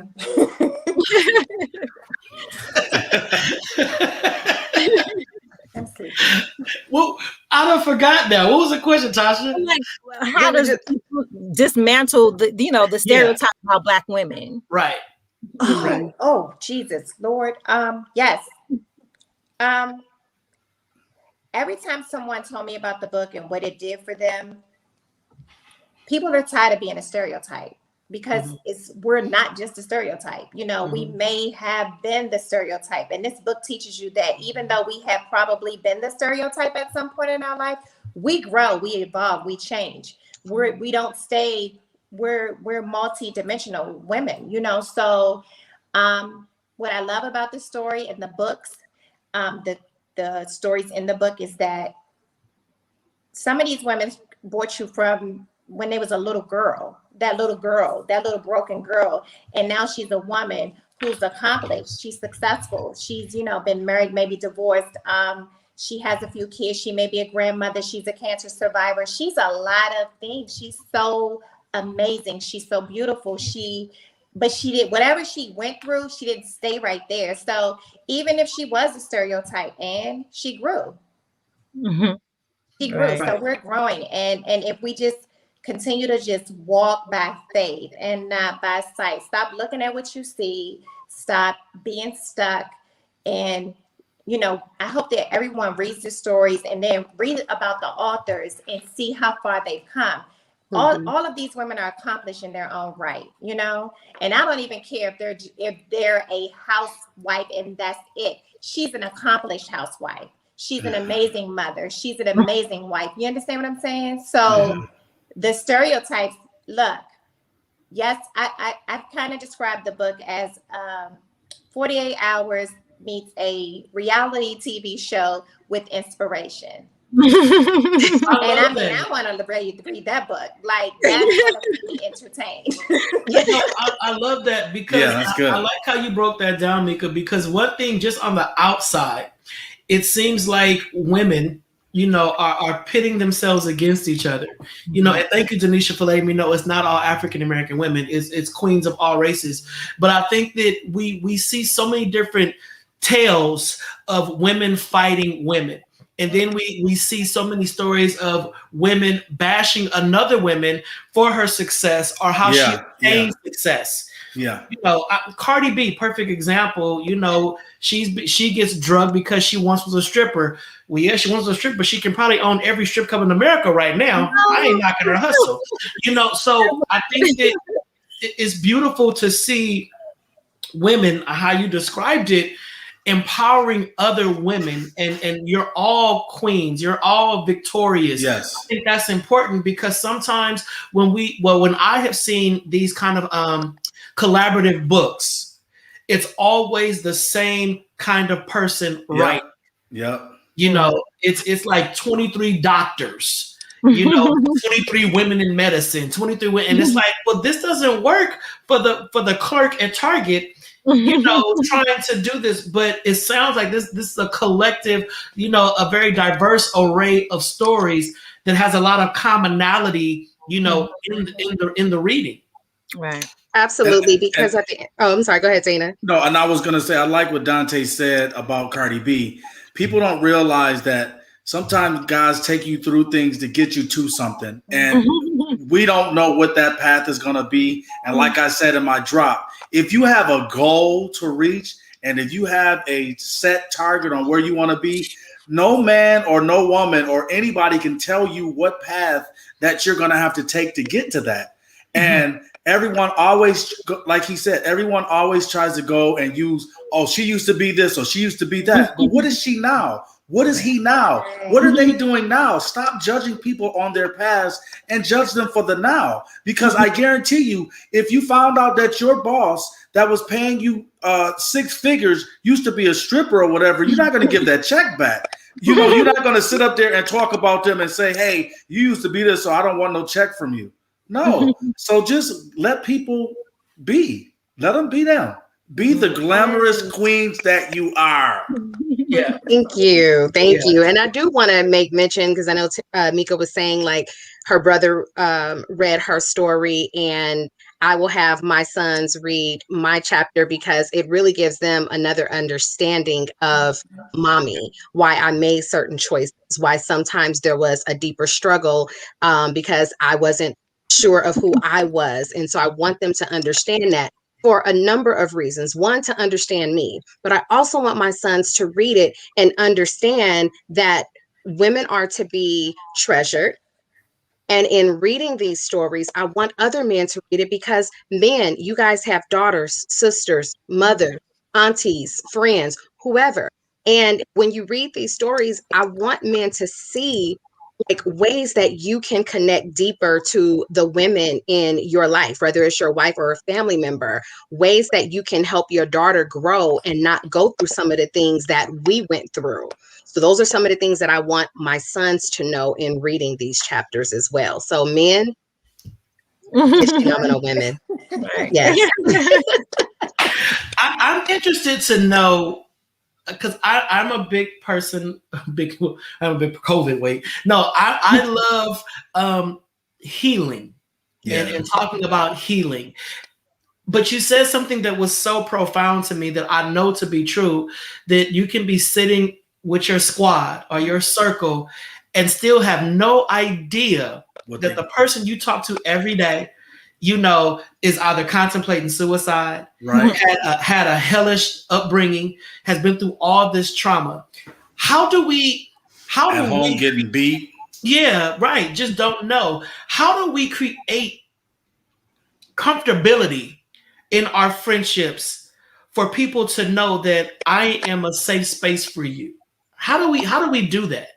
I'm sleeping. Well, I done forgot now. What was the question, Tasha? Like, how does people dismantle the stereotype about Black women? Right. Oh, Jesus, Lord. Yes. Every time someone told me about the book and what it did for them, people are tired of being a stereotype, because we're not just a stereotype. We may have been the stereotype, and this book teaches you that even though we have probably been the stereotype at some point in our life, we grow, we evolve, we change. We don't stay. We're multi-dimensional women, So, what I love about the story and the books, the stories in the book, is that some of these women brought you from when they was a little girl, that little broken girl. And now she's a woman who's accomplished. She's successful. She's, been married, maybe divorced. She has a few kids. She may be a grandmother. She's a cancer survivor. She's a lot of things. She's so amazing. She's so beautiful. But she did whatever she went through. She didn't stay right there. So even if she was a stereotype, and she grew, she grew. Right. So we're growing. And if we just continue to just walk by faith and not by sight, stop looking at what you see, stop being stuck. And, I hope that everyone reads the stories and then read about the authors and see how far they've come. All of these women are accomplished in their own right, and I don't even care if they're a housewife and that's it. She's an accomplished housewife. She's an amazing mother. She's an amazing wife. You understand what I'm saying? So the stereotypes, look, yes, I've kind of described the book as 48 hours meets a reality TV show with inspiration. I want to read that book. Like, that's going to be entertained. I love that, because I like how you broke that down, Mika, because one thing just on the outside, it seems like women, are pitting themselves against each other. And thank you, Denisha, for letting me know it's not all African-American women. It's queens of all races. But I think that we see so many different tales of women fighting women. And then we see so many stories of women bashing another woman for her success or how she attained success. Yeah. Cardi B, perfect example. She gets drugged because she once was a stripper. Well, yeah, she once was a stripper, but she can probably own every strip club in America right now. I ain't knocking her hustle. So I think that it's beautiful to see women, how you described it, empowering other women, and you're all queens, you're all victorious. Yes. I think that's important, because sometimes when I have seen these kind of collaborative books, it's always the same kind of person, right? Yeah. It's like 23 doctors, 23 women in medicine, 23 women, and it's like, well, this doesn't work for the clerk at Target, trying to do this. But it sounds like this is a collective, a very diverse array of stories that has a lot of commonality, in the reading. Right. Absolutely. Because I'm sorry, go ahead, Dana. No, and I was going to say, I like what Dante said about Cardi B. People don't realize that sometimes guys take you through things to get you to something, and we don't know what that path is going to be. And like I said in my drop, if you have a goal to reach, and if you have a set target on where you want to be, no man or no woman or anybody can tell you what path that you're going to have to take to get to that. And everyone always, like he said, everyone always tries to go and use, oh, she used to be this or she used to be that. But what is she now? What is he now? What are they doing now? Stop judging people on their past and judge them for the now. Because I guarantee you, if you found out that your boss that was paying you 6 figures used to be a stripper or whatever, you're not going to give that check back. You're not going to sit up there and talk about them and say, hey, you used to be this, so I don't want no check from you. No. So just let people be. Let them be them. Be the glamorous queens that you are. Yeah. Thank you. Thank you. And I do want to make mention, because I know Mika was saying like her brother read her story, and I will have my sons read my chapter because it really gives them another understanding of mommy, why I made certain choices, why sometimes there was a deeper struggle because I wasn't sure of who I was. And so I want them to understand that for a number of reasons. One, to understand me, but I also want my sons to read it and understand that women are to be treasured. And in reading these stories, I want other men to read it because, men, you guys have daughters, sisters, mothers, aunties, friends, whoever. And when you read these stories, I want men to see like ways that you can connect deeper to the women in your life, whether it's your wife or a family member, ways that you can help your daughter grow and not go through some of the things that we went through. So those are some of the things that I want my sons to know in reading these chapters as well. So men, get phenomenal women. Right. Yes. I'm interested to know, because I'm a big person, I'm a big COVID weight. No, I love healing and talking about healing. But you said something that was so profound to me that I know to be true, that you can be sitting with your squad or your circle and still have no idea that the person you talk to every day, you know, is either contemplating suicide, Right. had a hellish upbringing, has been through all this trauma. How do we getting beat? Yeah, right. Just don't know. How do we create comfortability in our friendships for people to know that I am a safe space for you? How do we do that?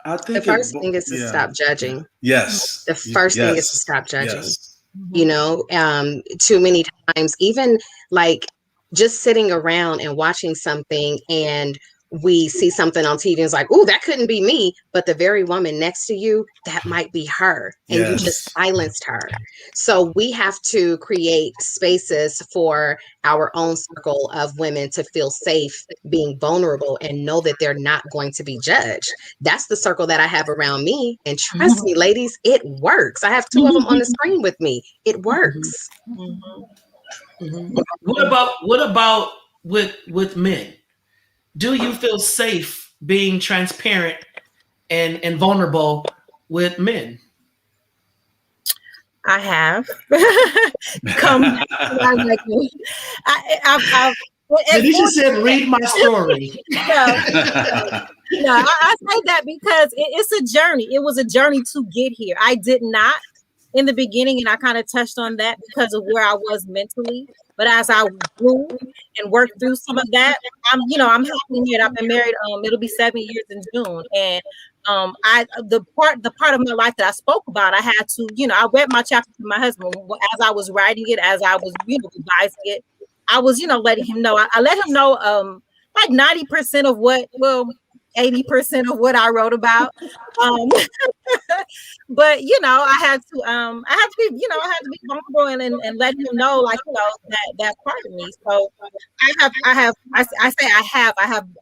I think the first thing is to stop judging. Yes. The first thing is to stop judging. Yes. You know, too many times, even like just sitting around and watching something and we see something on TV and it's like, oh, that couldn't be me. But the very woman next to you, that might be her. And you just silenced her. So we have to create spaces for our own circle of women to feel safe being vulnerable and know that they're not going to be judged. That's the circle that I have around me. And trust me, ladies, it works. I have two of them on the screen with me. It works. What about with men? Do you feel safe being transparent and vulnerable with men? I have. Tanisha said, read my story. No, I say that because it's a journey. It was a journey to get here. I did not in the beginning, and I kind of touched on that because of where I was mentally. But as I grew and worked through some of that, I'm happy here. I've been married. It'll be 7 years in June, and the part of my life that I spoke about, I had to, I read my chapter to my husband as I was writing it, as I was, revising it. I was, letting him know. I let him know, like 90% of 80% of what I wrote about. But I had to be vulnerable and let him know, like, that part of me. So I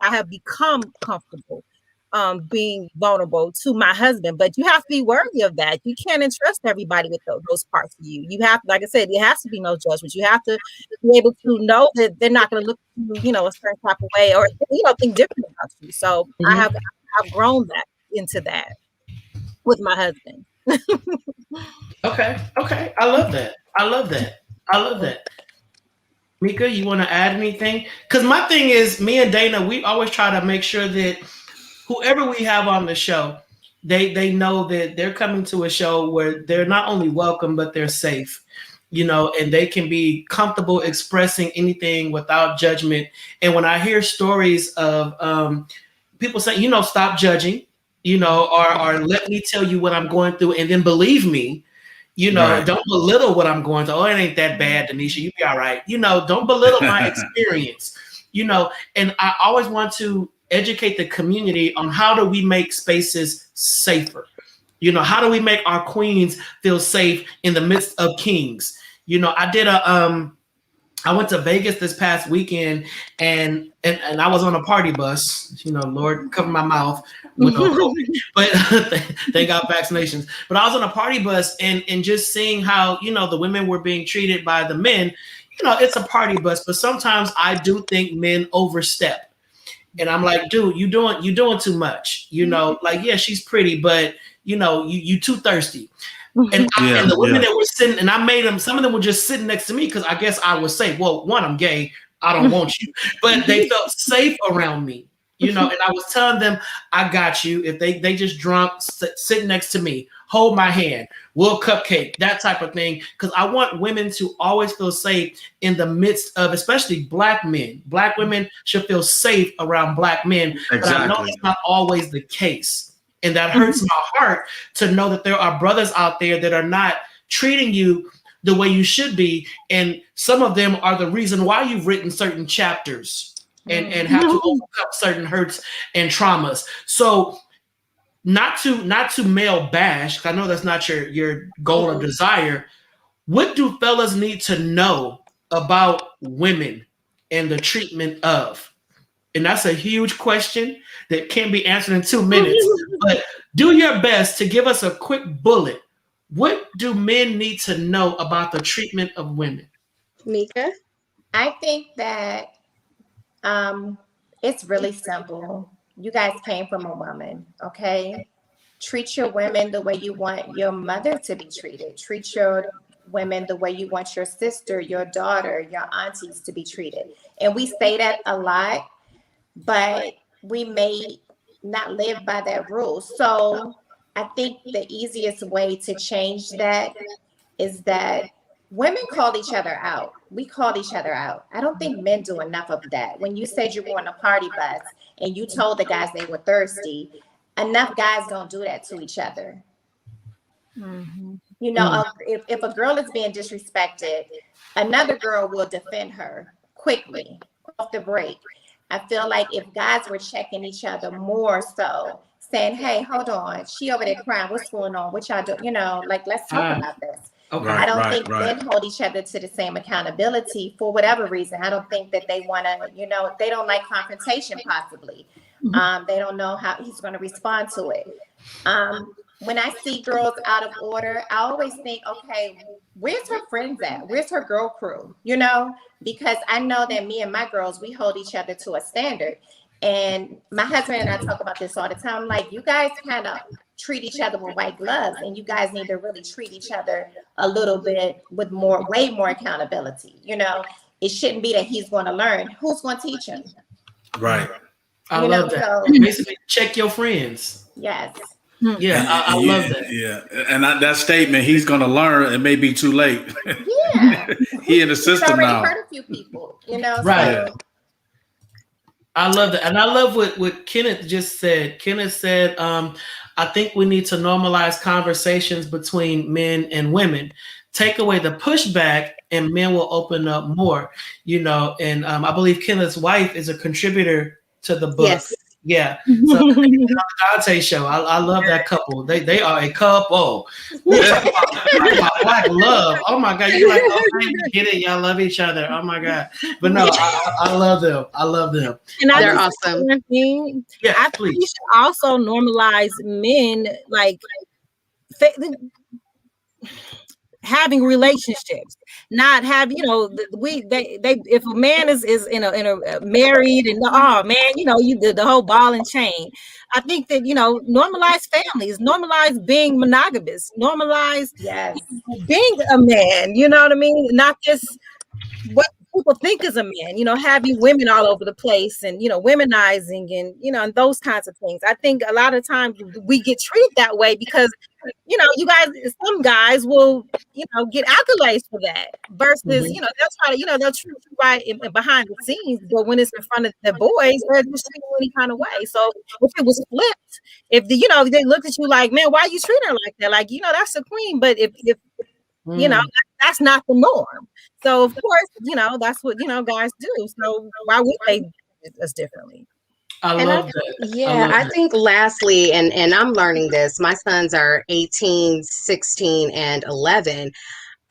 have become comfortable being vulnerable to my husband, but you have to be worthy of that. You can't entrust everybody with those parts of you. You have, like I said, there has to be no judgment. You have to be able to know that they're not going to look at you, a certain type of way, or think different about you. So I've grown that into that with my husband. Okay. I love that. Mika, you want to add anything? Because my thing is, me and Dana, we always try to make sure that whoever we have on the show, they know that they're coming to a show where they're not only welcome, but they're safe, and they can be comfortable expressing anything without judgment. And when I hear stories of people saying, stop judging, or let me tell you what I'm going through and then believe me, right. Don't belittle what I'm going through. Oh, it ain't that bad, Denisha. You be all right. Don't belittle my experience, and I always want to educate the community on how do we make spaces safer. How do we make our queens feel safe in the midst of kings? I I went to Vegas this past weekend, and I was on a party bus. You know, Lord cover my mouth with no COVID, but they got vaccinations. But I was on a party bus, and just seeing how, you know, the women were being treated by the men. You know, it's a party bus, but sometimes I do think men overstep, and I'm like, dude, you doing too much. You know, like, yeah, she's pretty, but you know, you too thirsty. And the women that were sitting, and I made them, some of them were just sitting next to me because I guess I was safe. Well, one, I'm gay. I don't want you. But they felt safe around me, you know, and I was telling them, I got you. If they just drunk, sit next to me, hold my hand, we'll cupcake, that type of thing. Because I want women to always feel safe in the midst of, especially Black men. Black women should feel safe around Black men. Exactly. But I know it's not always the case. And that hurts my heart to know that there are brothers out there that are not treating you the way you should be. And some of them are the reason why you've written certain chapters and have to overcome certain hurts and traumas. So not to male bash, because I know that's not your goal or desire. What do fellas need to know about women and the treatment of? And that's a huge question that can't be answered in 2 minutes. But do your best to give us a quick bullet. What do men need to know about the treatment of women? Nika? I think that it's really simple. You guys came from a woman, okay? Treat your women the way you want your mother to be treated. Treat your women the way you want your sister, your daughter, your aunties to be treated. And we say that a lot, but we may not live by that rule. So I think the easiest way to change that is that women call each other out. We call each other out. I don't think men do enough of that. When you said you were on a party bus and you told the guys they were thirsty, enough guys don't do that to each other. Mm-hmm. You know, if a girl is being disrespected, another girl will defend her quickly off the break. I feel like if guys were checking each other more so, saying, hey, hold on, she over there crying, what's going on? What y'all do? You know, like, let's talk about this. Okay. I don't think men hold each other to the same accountability for whatever reason. I don't think that they want to, you know, they don't like confrontation possibly. They don't know how he's going to respond to it. When I see girls out of order, I always think, okay, where's her friends at? Where's her girl crew? You know, because I know that me and my girls, we hold each other to a standard. And my husband and I talk about this all the time. Like, you guys kind of treat each other with white gloves, and you guys need to really treat each other a little bit with way more accountability. You know, it shouldn't be that he's going to learn. Who's going to teach him? Right. I love that. So, basically, check your friends. Yes. Yeah, I love that. Yeah, and that statement, he's going to learn, it may be too late. Yeah. He in the system now. He's already hurt a few people, you know. Right. So. I love that. And I love what Kenneth just said. Kenneth said, I think we need to normalize conversations between men and women. Take away the pushback and men will open up more, you know. And I believe Kenneth's wife is a contributor to the book. Yes. Yeah. So the Donta Show. I love that couple. They are a couple. Talk about Black love. Oh my God. You're like, oh, we get it. Y'all love each other. Oh my God. But no, I love them. I love them. And they're awesome. One thing, yeah, I think we should also normalize men like having relationships, not have, you know, they if a man is in a married and oh man, you know, you did the whole ball and chain. I think that, you know, normalize families, normalize being monogamous, normalize being a man, you know what I mean? Not just what people think is a man, you know, having women all over the place and, you know, womenizing and, you know, and those kinds of things. I think a lot of times we get treated that way because, you know, you guys, some guys will, you know, get accolades for that versus, you know, they'll try to, you know, they'll treat you right behind the scenes, but when it's in front of the boys, they're just treating you any kind of way. So if it was flipped, if you know, they looked at you like, man, why are you treating her like that? Like, you know, that's the queen, but if you know, that's not the norm. So of course, you know, that's what, you know, guys do. So why would they do us differently? I love that. Yeah, I think lastly, and I'm learning this, my sons are 18, 16, and 11.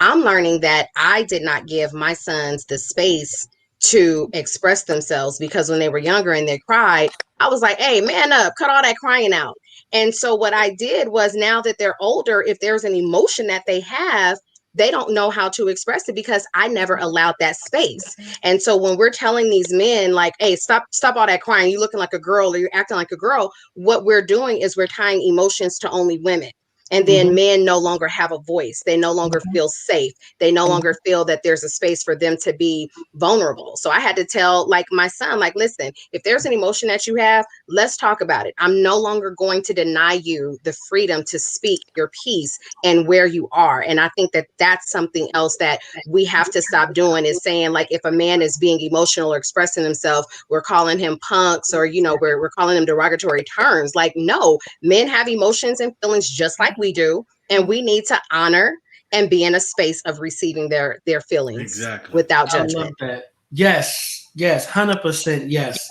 I'm learning that I did not give my sons the space to express themselves, because when they were younger and they cried, I was like, hey, man up, cut all that crying out. And so what I did was, now that they're older, if there's an emotion that they have, they don't know how to express it because I never allowed that space. And so when we're telling these men like, hey, stop all that crying, you looking like a girl or you're acting like a girl, what we're doing is we're tying emotions to only women. And then men no longer have a voice. They no longer feel safe. They no longer feel that there's a space for them to be vulnerable. So I had to tell like my son, like, listen, if there's an emotion that you have, let's talk about it. I'm no longer going to deny you the freedom to speak your piece and where you are. And I think that that's something else that we have to stop doing, is saying like, if a man is being emotional or expressing himself, we're calling him punks, or, you know, we're calling them derogatory terms. Like, no, men have emotions and feelings just like we do, and we need to honor and be in a space of receiving their feelings without judgment. I love that. Yes, 100%. Yes.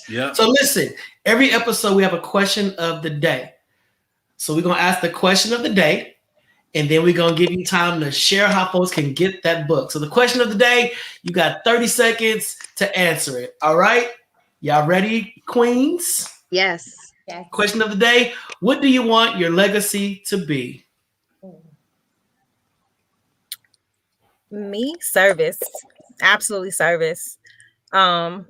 Yeah. So listen, every episode we have a question of the day. So we're gonna ask the question of the day, and then we're gonna give you time to share how folks can get that book. So the question of the day, you got 30 seconds to answer it. All right, y'all ready, queens? Yes. Question of the day: what do you want your legacy to be? Me, service. Absolutely service. I'm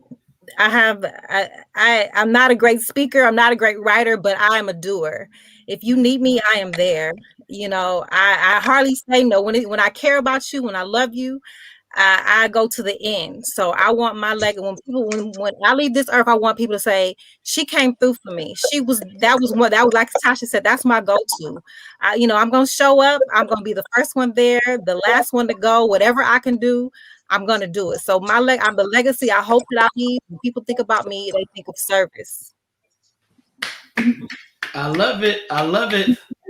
not a great speaker, I'm not a great writer, but I am a doer. If you need me, I am there. You know, I hardly say no. When I care about you, when I love you, I go to the end. So I want my legacy. When I leave this earth, I want people to say, she came through for me. That was like Tasha said, that's my go-to. I'm gonna show up, I'm gonna be the first one there, the last one to go, whatever I can do, I'm gonna do it. So I'm the legacy I hope that I leave. When people think about me, they think of service. I love it.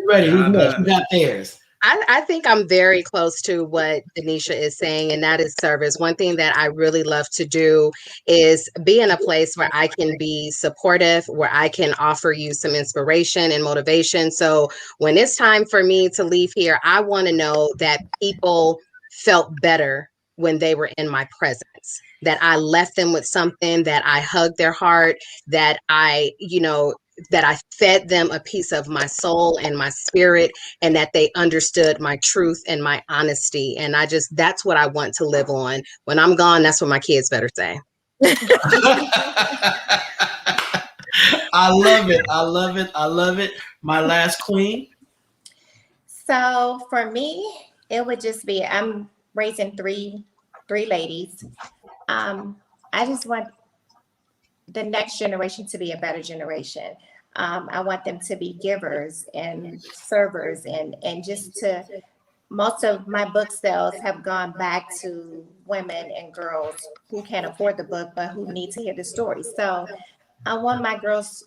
Ready? Who's next? Who got theirs? I think I'm very close to what Denisha is saying, and that is service. One thing that I really love to do is be in a place where I can be supportive, where I can offer you some inspiration and motivation. So when it's time for me to leave here, I want to know that people felt better when they were in my presence, that I left them with something, that I hugged their heart, that I fed them a piece of my soul and my spirit, and that they understood my truth and my honesty. And that's what I want to live on. When I'm gone, that's what my kids better say. I love it. My last queen. So for me, it would just be, I'm raising three ladies. I just want the next generation to be a better generation. I want them to be givers and servers, and most of my book sales have gone back to women and girls who can't afford the book, but who need to hear the story. So I want my girls,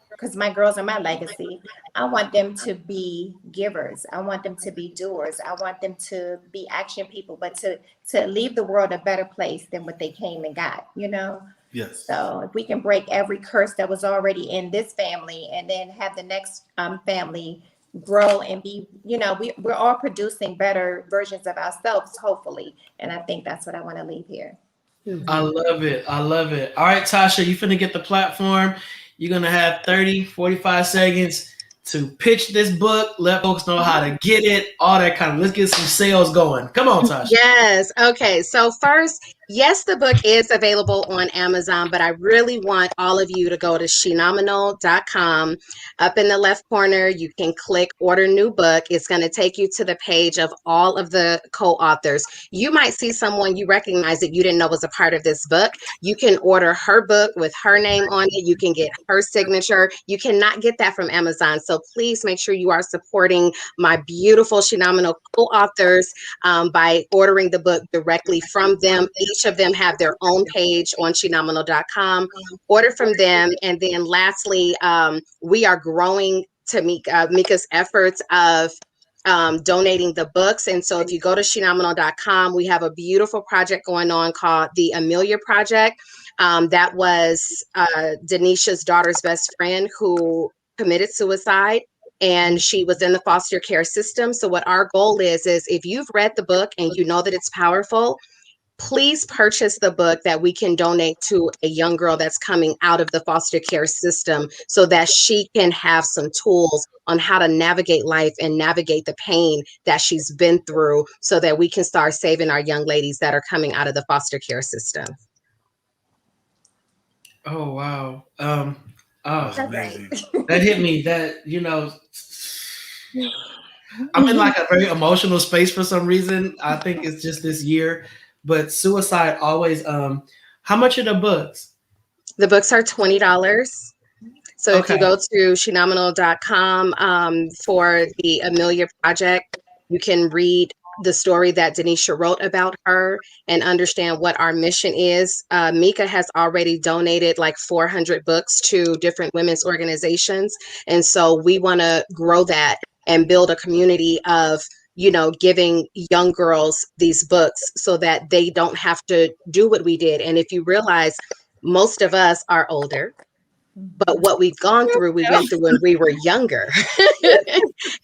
because my girls are my legacy, I want them to be givers. I want them to be doers. I want them to be action people, but to leave the world a better place than what they came and got, Yes. So if we can break every curse that was already in this family, and then have the next family grow and be, we're all producing better versions of ourselves, hopefully. And I think that's what I want to leave here. I love it. All right, Tasha, you finna get the platform. You're going to have 30, 45 seconds to pitch this book, let folks know how to get it, all that kind of, let's get some sales going. Come on, Tasha. Yes. Okay. So first, yes, the book is available on Amazon, but I really want all of you to go to shenominal.com. Up in the left corner, you can click order new book. It's going to take you to the page of all of the co-authors. You might see someone you recognize that you didn't know was a part of this book. You can order her book with her name on it. You can get her signature. You cannot get that from Amazon. So please make sure you are supporting my beautiful Shenominal co-authors by ordering the book directly from them. Each of them have their own page on shenominal.com. Order from them. And then lastly, we are growing to Mika's efforts of donating the books. And so if you go to shenominal.com, we have a beautiful project going on called the Amelia Project. That was Denisha's daughter's best friend who committed suicide. and she was in the foster care system. So what our goal is if you've read the book and you know that it's powerful, please purchase the book that we can donate to a young girl that's coming out of the foster care system so that she can have some tools on how to navigate life and navigate the pain that she's been through so that we can start saving our young ladies that are coming out of the foster care system. Oh, wow. That's amazing. That hit me. That, you know, I'm in like a very emotional space for some reason. I think it's just this year. But suicide always, how much are the books? The books are $20. So if you go to shenominal.com for the Amelia Project, you can read the story that Denisha wrote about her and understand what our mission is. Mika has already donated like 400 books to different women's organizations. And so we want to grow that and build a community of, you know, giving young girls these books so that they don't have to do what we did. And if you realize, most of us are older, but what we've gone through, we went through when we were younger.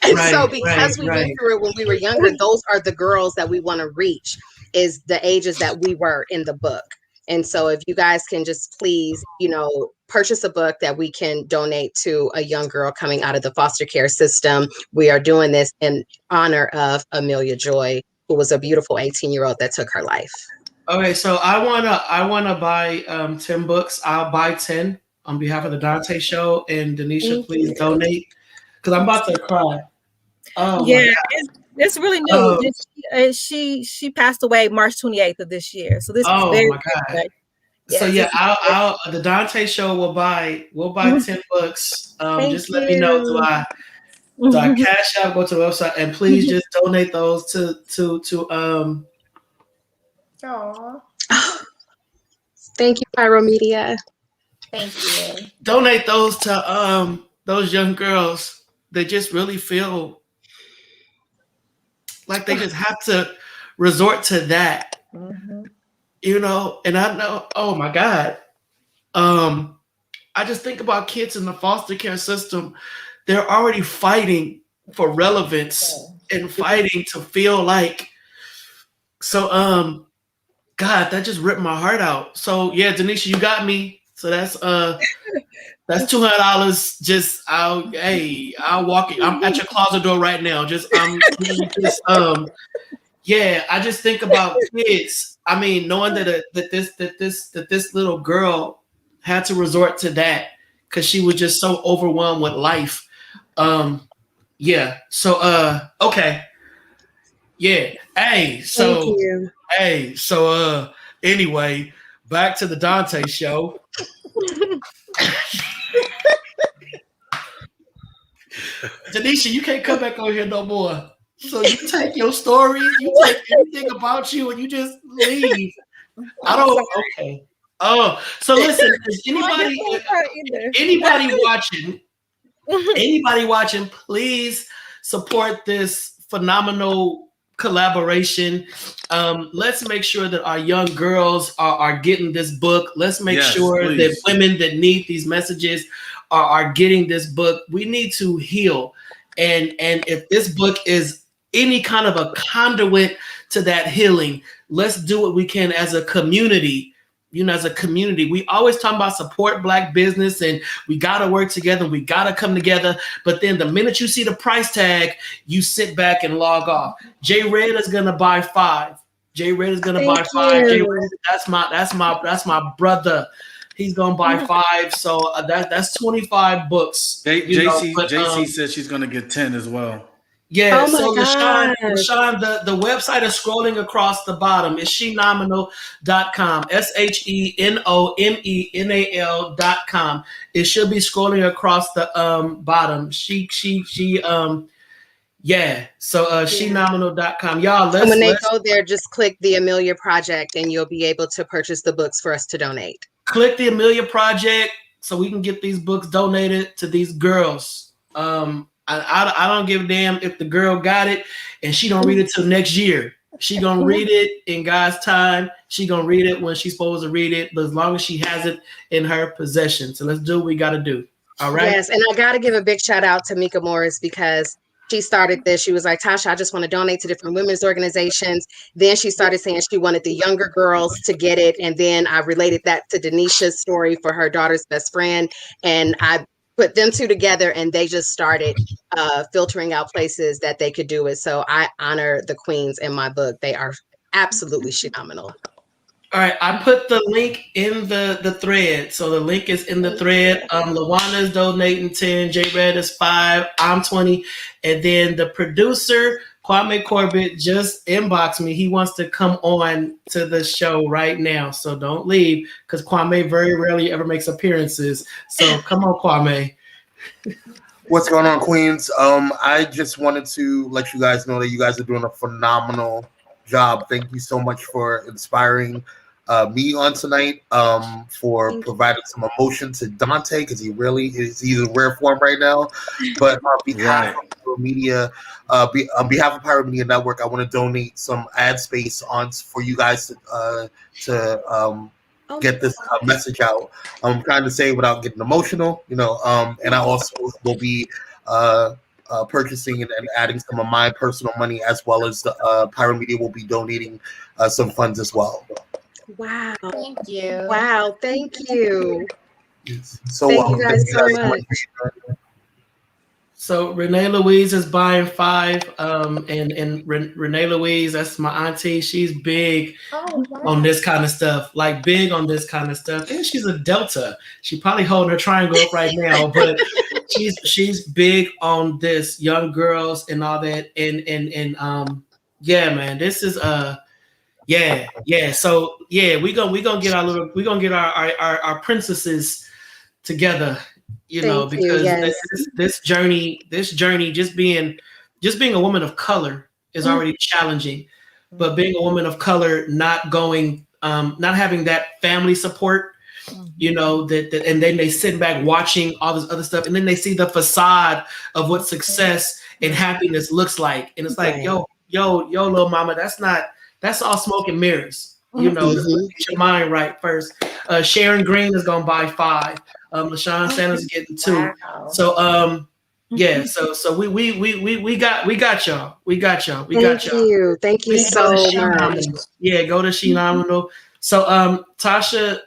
And so because we went through it when we were younger, those are the girls that we want to reach, is the ages that we were in the book. And so if you guys can just please, you know, purchase a book that we can donate to a young girl coming out of the foster care system. We are doing this in honor of Amelia Joy, who was a beautiful 18-year-old that took her life. Okay, so I wanna buy 10 books. I'll buy 10 on behalf of the Donta Show, and Denisha, please donate, because I'm about to cry. Oh yeah, it's really new. She passed away March 28th of this year. So this is very my God. Yes, so yeah, I'll the Donta Show will buy 10 books. Just let me know. Do I cash out, go to the website, and please just donate those to Aww. Thank you, Pyro Media. Thank you. Donate those to those young girls that just really feel like they just have to resort to that. Mm-hmm. You know, and I know, oh my God. I just think about kids in the foster care system. They're already fighting for relevance and fighting to feel like, so God, that just ripped my heart out. So yeah, Denisha, you got me. So that's $200. Just I'll walk it. I'm at your closet door right now. Yeah, I just think about kids. I mean, knowing that this little girl had to resort to that because she was just so overwhelmed with life. Yeah. So okay. Yeah. So anyway, back to the Donta Show. Denisha, you can't come back on here no more. So you take your stories, you take anything about you, and you just leave. I don't. Okay. Oh, so listen, is anybody watching, please support this phenomenal collaboration. Let's make sure that our young girls are getting this book. Let's make sure that women that need these messages are getting this book. We need to heal. And if this book is any kind of a conduit to that healing, let's do what we can as a community. You know, as a community, we always talk about support Black business and we got to work together. We got to come together. But then the minute you see the price tag, you sit back and log off. J Red is going to buy 5. J Red is going to buy 5. J Red, that's my brother. He's going to buy 5. So that's 25 books. JC said she's going to get 10 as well. Yeah, so LaShawn, the website is scrolling across the bottom. It's shenominal.com. SHENOMENAL.com. It should be scrolling across the bottom. Shenominal.com. Y'all, when they go there, just click the Amelia Project and you'll be able to purchase the books for us to donate. Click the Amelia Project so we can get these books donated to these girls. I don't give a damn if the girl got it and she don't read it till next year. She gonna read it in God's time. She gonna read it when she's supposed to read it, but as long as she has it in her possession. So let's do what we gotta do. All right. Yes, and I got to give a big shout out to Mika Morris because she started this. She was like, Tasha, I just want to donate to different women's organizations. Then she started saying she wanted the younger girls to get it. And then I related that to Denisha's story for her daughter's best friend. And I put them two together and they just started filtering out places that they could do it. So I honor the queens in my book. They are absolutely phenomenal. All right, I put the link in the thread. So the link is in the thread. Lawana's donating 10, J Red is 5, I'm 20. And then the producer, Kwame Corbett, just inboxed me. He wants to come on to the show right now. So don't leave, because Kwame very rarely ever makes appearances. So come on, Kwame. What's going on, Queens? I just wanted to let you guys know that you guys are doing a phenomenal job. Thank you so much for inspiring me on tonight, for providing some emotion to Dante, because he really is, he's in rare form right now. But on behalf of Pyro Media, on behalf of Pyro Media Network, I want to donate some ad space for you guys to get this message out. I'm trying to say without getting emotional, and I also will be purchasing and adding some of my personal money, as well as the Pyro Media will be donating some funds as well. Wow. Thank you. Wow. Thank you. So, thank you guys so much. So Renee Louise is buying 5, and Renee Louise, that's my auntie. She's big on this kind of stuff, like big on this kind of stuff. And she's a Delta. She probably holding her triangle up right now, but she's big on this, young girls and all that. And yeah, man, this is yeah. So yeah, we gonna get our princesses together. Because this journey, just being a woman of color is already challenging, but being a woman of color, not having that family support, that and then they sit back watching all this other stuff, and then they see the facade of what success and happiness looks like, and it's like, yo, little mama, that's all smoke and mirrors. Get your mind right first. Sharon Green is gonna buy 5. LaShawn Sanders is getting 2. Wow. So yeah, so we got y'all. Thank you so much. Yeah, go to Phenomenal. So Tasha,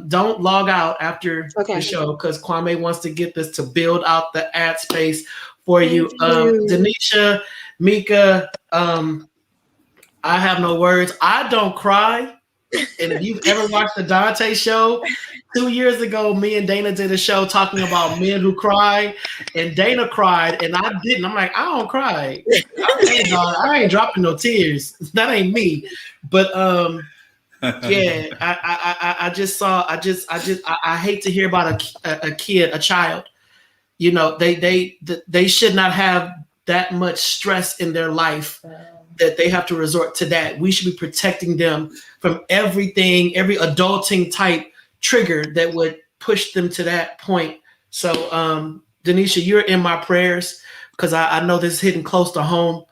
don't log out after the show, because Kwame wants to get this to build out the ad space for you. Denisha, Mika, I have no words. I don't cry. And if you've ever watched the Donta Show, 2 years ago, me and Dana did a show talking about men who cry, and Dana cried, and I didn't. I'm like, I don't cry. I ain't dropping no tears. That ain't me. But yeah, I hate to hear about a kid, a child. They should not have that much stress in their life that they have to resort to that. We should be protecting them from everything, every adulting type trigger that would push them to that point. So, Denisha, you're in my prayers, because I know this is hitting close to home.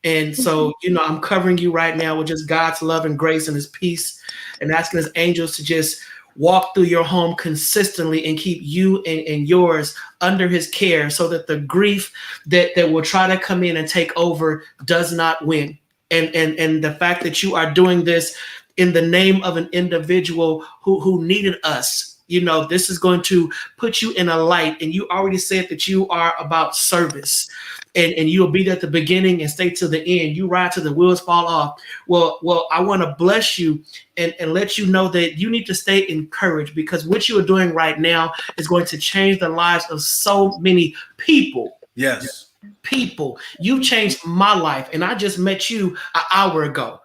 And so, I'm covering you right now with just God's love and grace and his peace, and asking his angels to just walk through your home consistently and keep you and yours under his care, so that the grief that will try to come in and take over does not win. And the fact that you are doing this in the name of an individual who needed us, this is going to put you in a light. And you already said that you are about service, and you'll be there at the beginning and stay to the end. You ride till the wheels fall off. Well, I want to bless you and let you know that you need to stay encouraged, because what you are doing right now is going to change the lives of so many people. Yes. People, you changed my life, and I just met you an hour ago.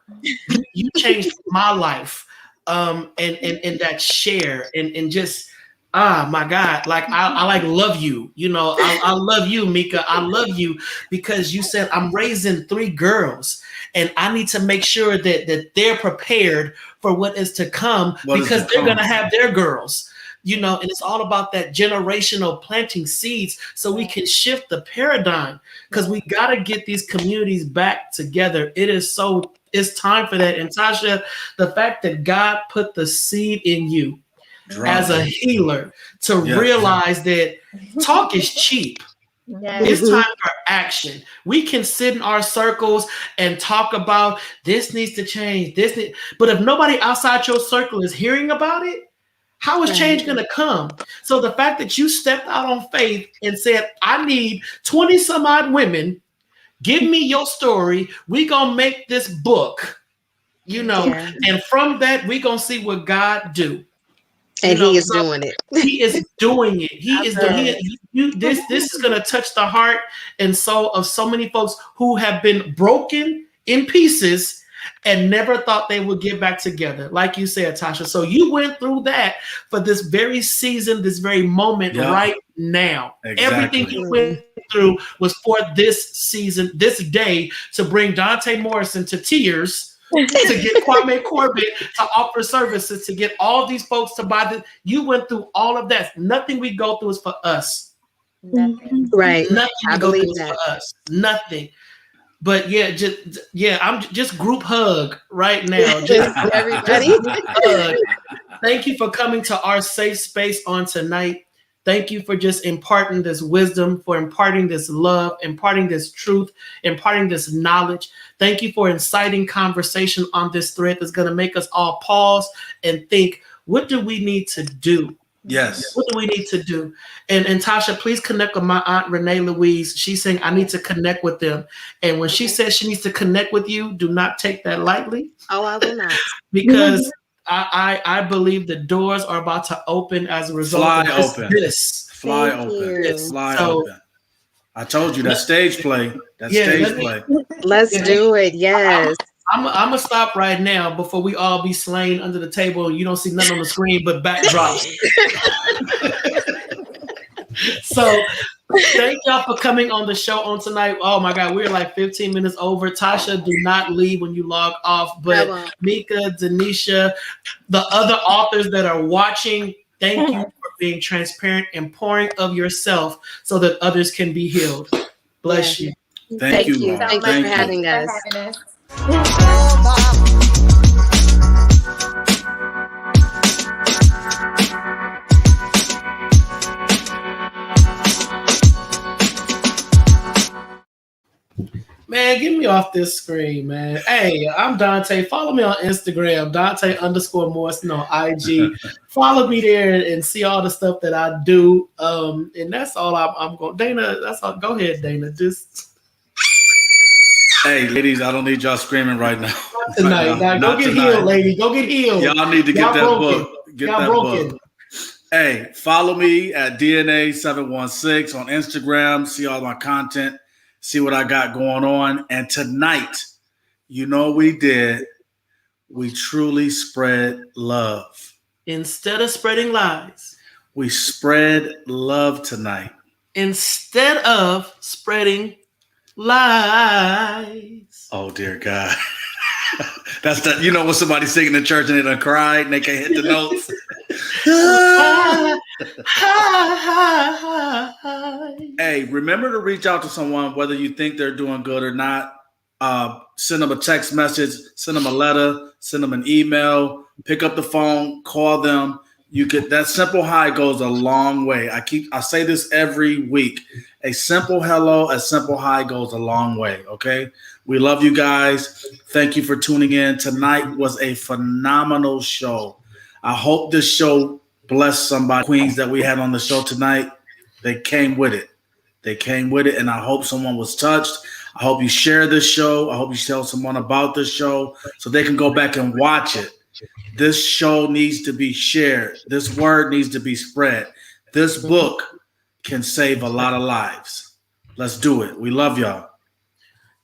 You changed my life, and that share and just my God, like I like love you. I love you, Mika. I love you because you said I'm raising 3 girls, and I need to make sure that they're prepared for what is to come, because they're gonna have their girls. And it's all about that generational planting seeds, so we can shift the paradigm, because we got to get these communities back together. It's time for that. And Tasha, the fact that God put the seed in you, as a healer to realize that talk is cheap. It's time for action. We can sit in our circles and talk about this needs to change. But if nobody outside your circle is hearing about it, how is change going to come? So the fact that you stepped out on faith and said, I need 20 some odd women, give me your story. We going to make this book, and from that, we going to see what God do. And he is doing it. He is doing it. He is doing it. This is going to touch the heart and soul of so many folks who have been broken in pieces and never thought they would get back together. Like you said, Tasha. So you went through that for this very season, this very moment right now. Exactly. Everything you went through was for this season, this day, to bring Dante Morrison to tears, to get Kwame Corbett to offer services, to get all these folks to buy the. You went through all of that. Nothing we go through is for us. Nothing. Right. Nothing I we go through believe is that. for us. Nothing. But I'm just group hug right now. Just everybody. Just group hug. Thank you for coming to our safe space on tonight. Thank you for just imparting this wisdom, for imparting this love, imparting this truth, imparting this knowledge. Thank you for inciting conversation on this thread that's going to make us all pause and think, what do we need to do? Yes. What do we need to do? And Tasha, please connect with my aunt Renee Louise. She's saying I need to connect with them. And when she says she needs to connect with you, do not take that lightly. Oh, I will not. Because I believe the doors are about to open as a result Fly of open. this. Fly Thank open. you. Fly So- open. I told you that stage play. Play. Let's do it. Yes. I'm gonna stop right now before we all be slain under the table and you don't see nothing on the screen but backdrops. So thank y'all for coming on the show on tonight. Oh my God, we're like 15 minutes over. Tasha, do not leave when you log off. But Mika, Denisha, the other authors that are watching, thank you for being transparent and pouring of yourself so that others can be healed. Bless you. Thank you. Thank you for having us. Man, get me off this screen, man. Hey, I'm Dante. Follow me on Instagram, Dante_Morrison on IG. Follow me there and see all the stuff that I do. And that's all I'm going. Dana, that's all. Go ahead, Dana. Just. Hey, ladies, I don't need y'all screaming right now. Tonight. Now, go get healed, lady. Go get healed. Y'all need to get that book. Get that book. Hey, follow me at DNA716 on Instagram. See all my content. See what I got going on. And tonight, you know what we did? We truly spread love. Instead of spreading lies. We spread love tonight. Instead of spreading lies. Oh, dear God. That's the, you know when somebody's singing in church and they done cried and they can't hit the notes? Hey, remember to reach out to someone, whether you think they're doing good or not. Send them a text message, send them a letter, send them an email, pick up the phone, call them. You could, that simple hi goes a long way. I say this every week. A simple hello, a simple hi goes a long way. Okay. We love you guys. Thank you for tuning in. Tonight was a phenomenal show. I hope this show blessed somebody. Queens that we had on the show tonight, they came with it. And I hope someone was touched. I hope you share this show. I hope you tell someone about this show so they can go back and watch it. This show needs to be shared. This word needs to be spread. This book can save a lot of lives. Let's do it. We love y'all.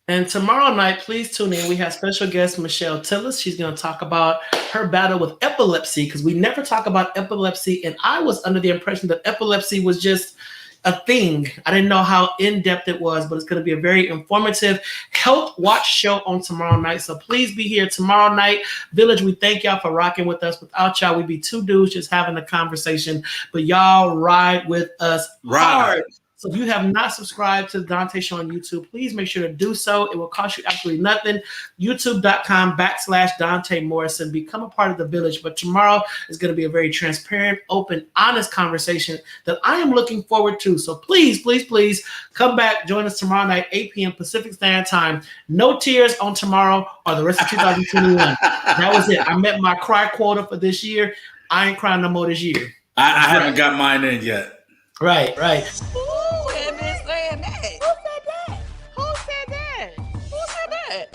And tomorrow night, please tune in. We have special guest Michelle Tillis. She's going to talk about her battle with epilepsy because we never talk about epilepsy. And I was under the impression that epilepsy was just a thing. I didn't know how in-depth it was, but it's going to be a very informative health watch show on tomorrow night. So please be here tomorrow night. Village, we thank y'all for rocking with us. Without y'all, we'd be two dudes just having a conversation. But y'all ride with us hard. So if you have not subscribed to the Donta Show on YouTube, please make sure to do so. It will cost you absolutely nothing. YouTube.com/Donta Morrison. Become a part of the village. But tomorrow is going to be a very transparent, open, honest conversation that I am looking forward to. So please, please, please come back. Join us tomorrow night, 8 p.m. Pacific Standard Time. No tears on tomorrow or the rest of 2021. That was it. I met my cry quota for this year. I ain't crying no more this year. I haven't got mine in yet. Right. Who had been saying that? Who said that? Who said that? Who said that?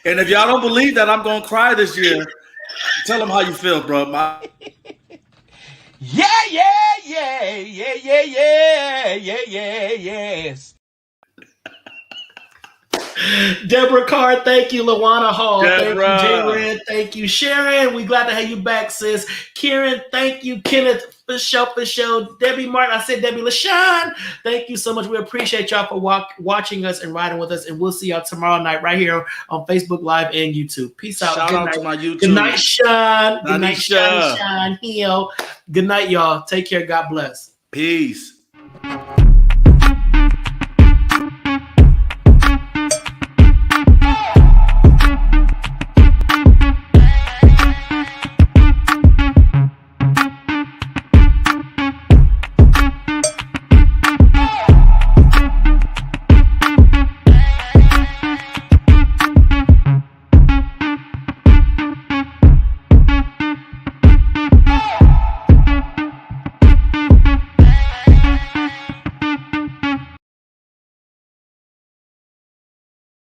And if y'all don't believe that I'm gonna cry this year, tell them how you feel, bro. Yes. Deborah Carr, thank you. Lawana Hall, Deborah. thank you. Jay Red, thank you. Sharon, we glad to have you back, sis. Kieran, thank you. Kenneth, for sure. Debbie Martin, I said Debbie LaShawn, thank you so much. We appreciate y'all for watching us and riding with us, and we'll see y'all tomorrow night right here on Facebook Live and YouTube. Peace out. Shout Good out night. to my YouTube. Good night, Sean. Good night, Nanisha. Sean Hill. Good night, y'all. Take care. God bless. Peace.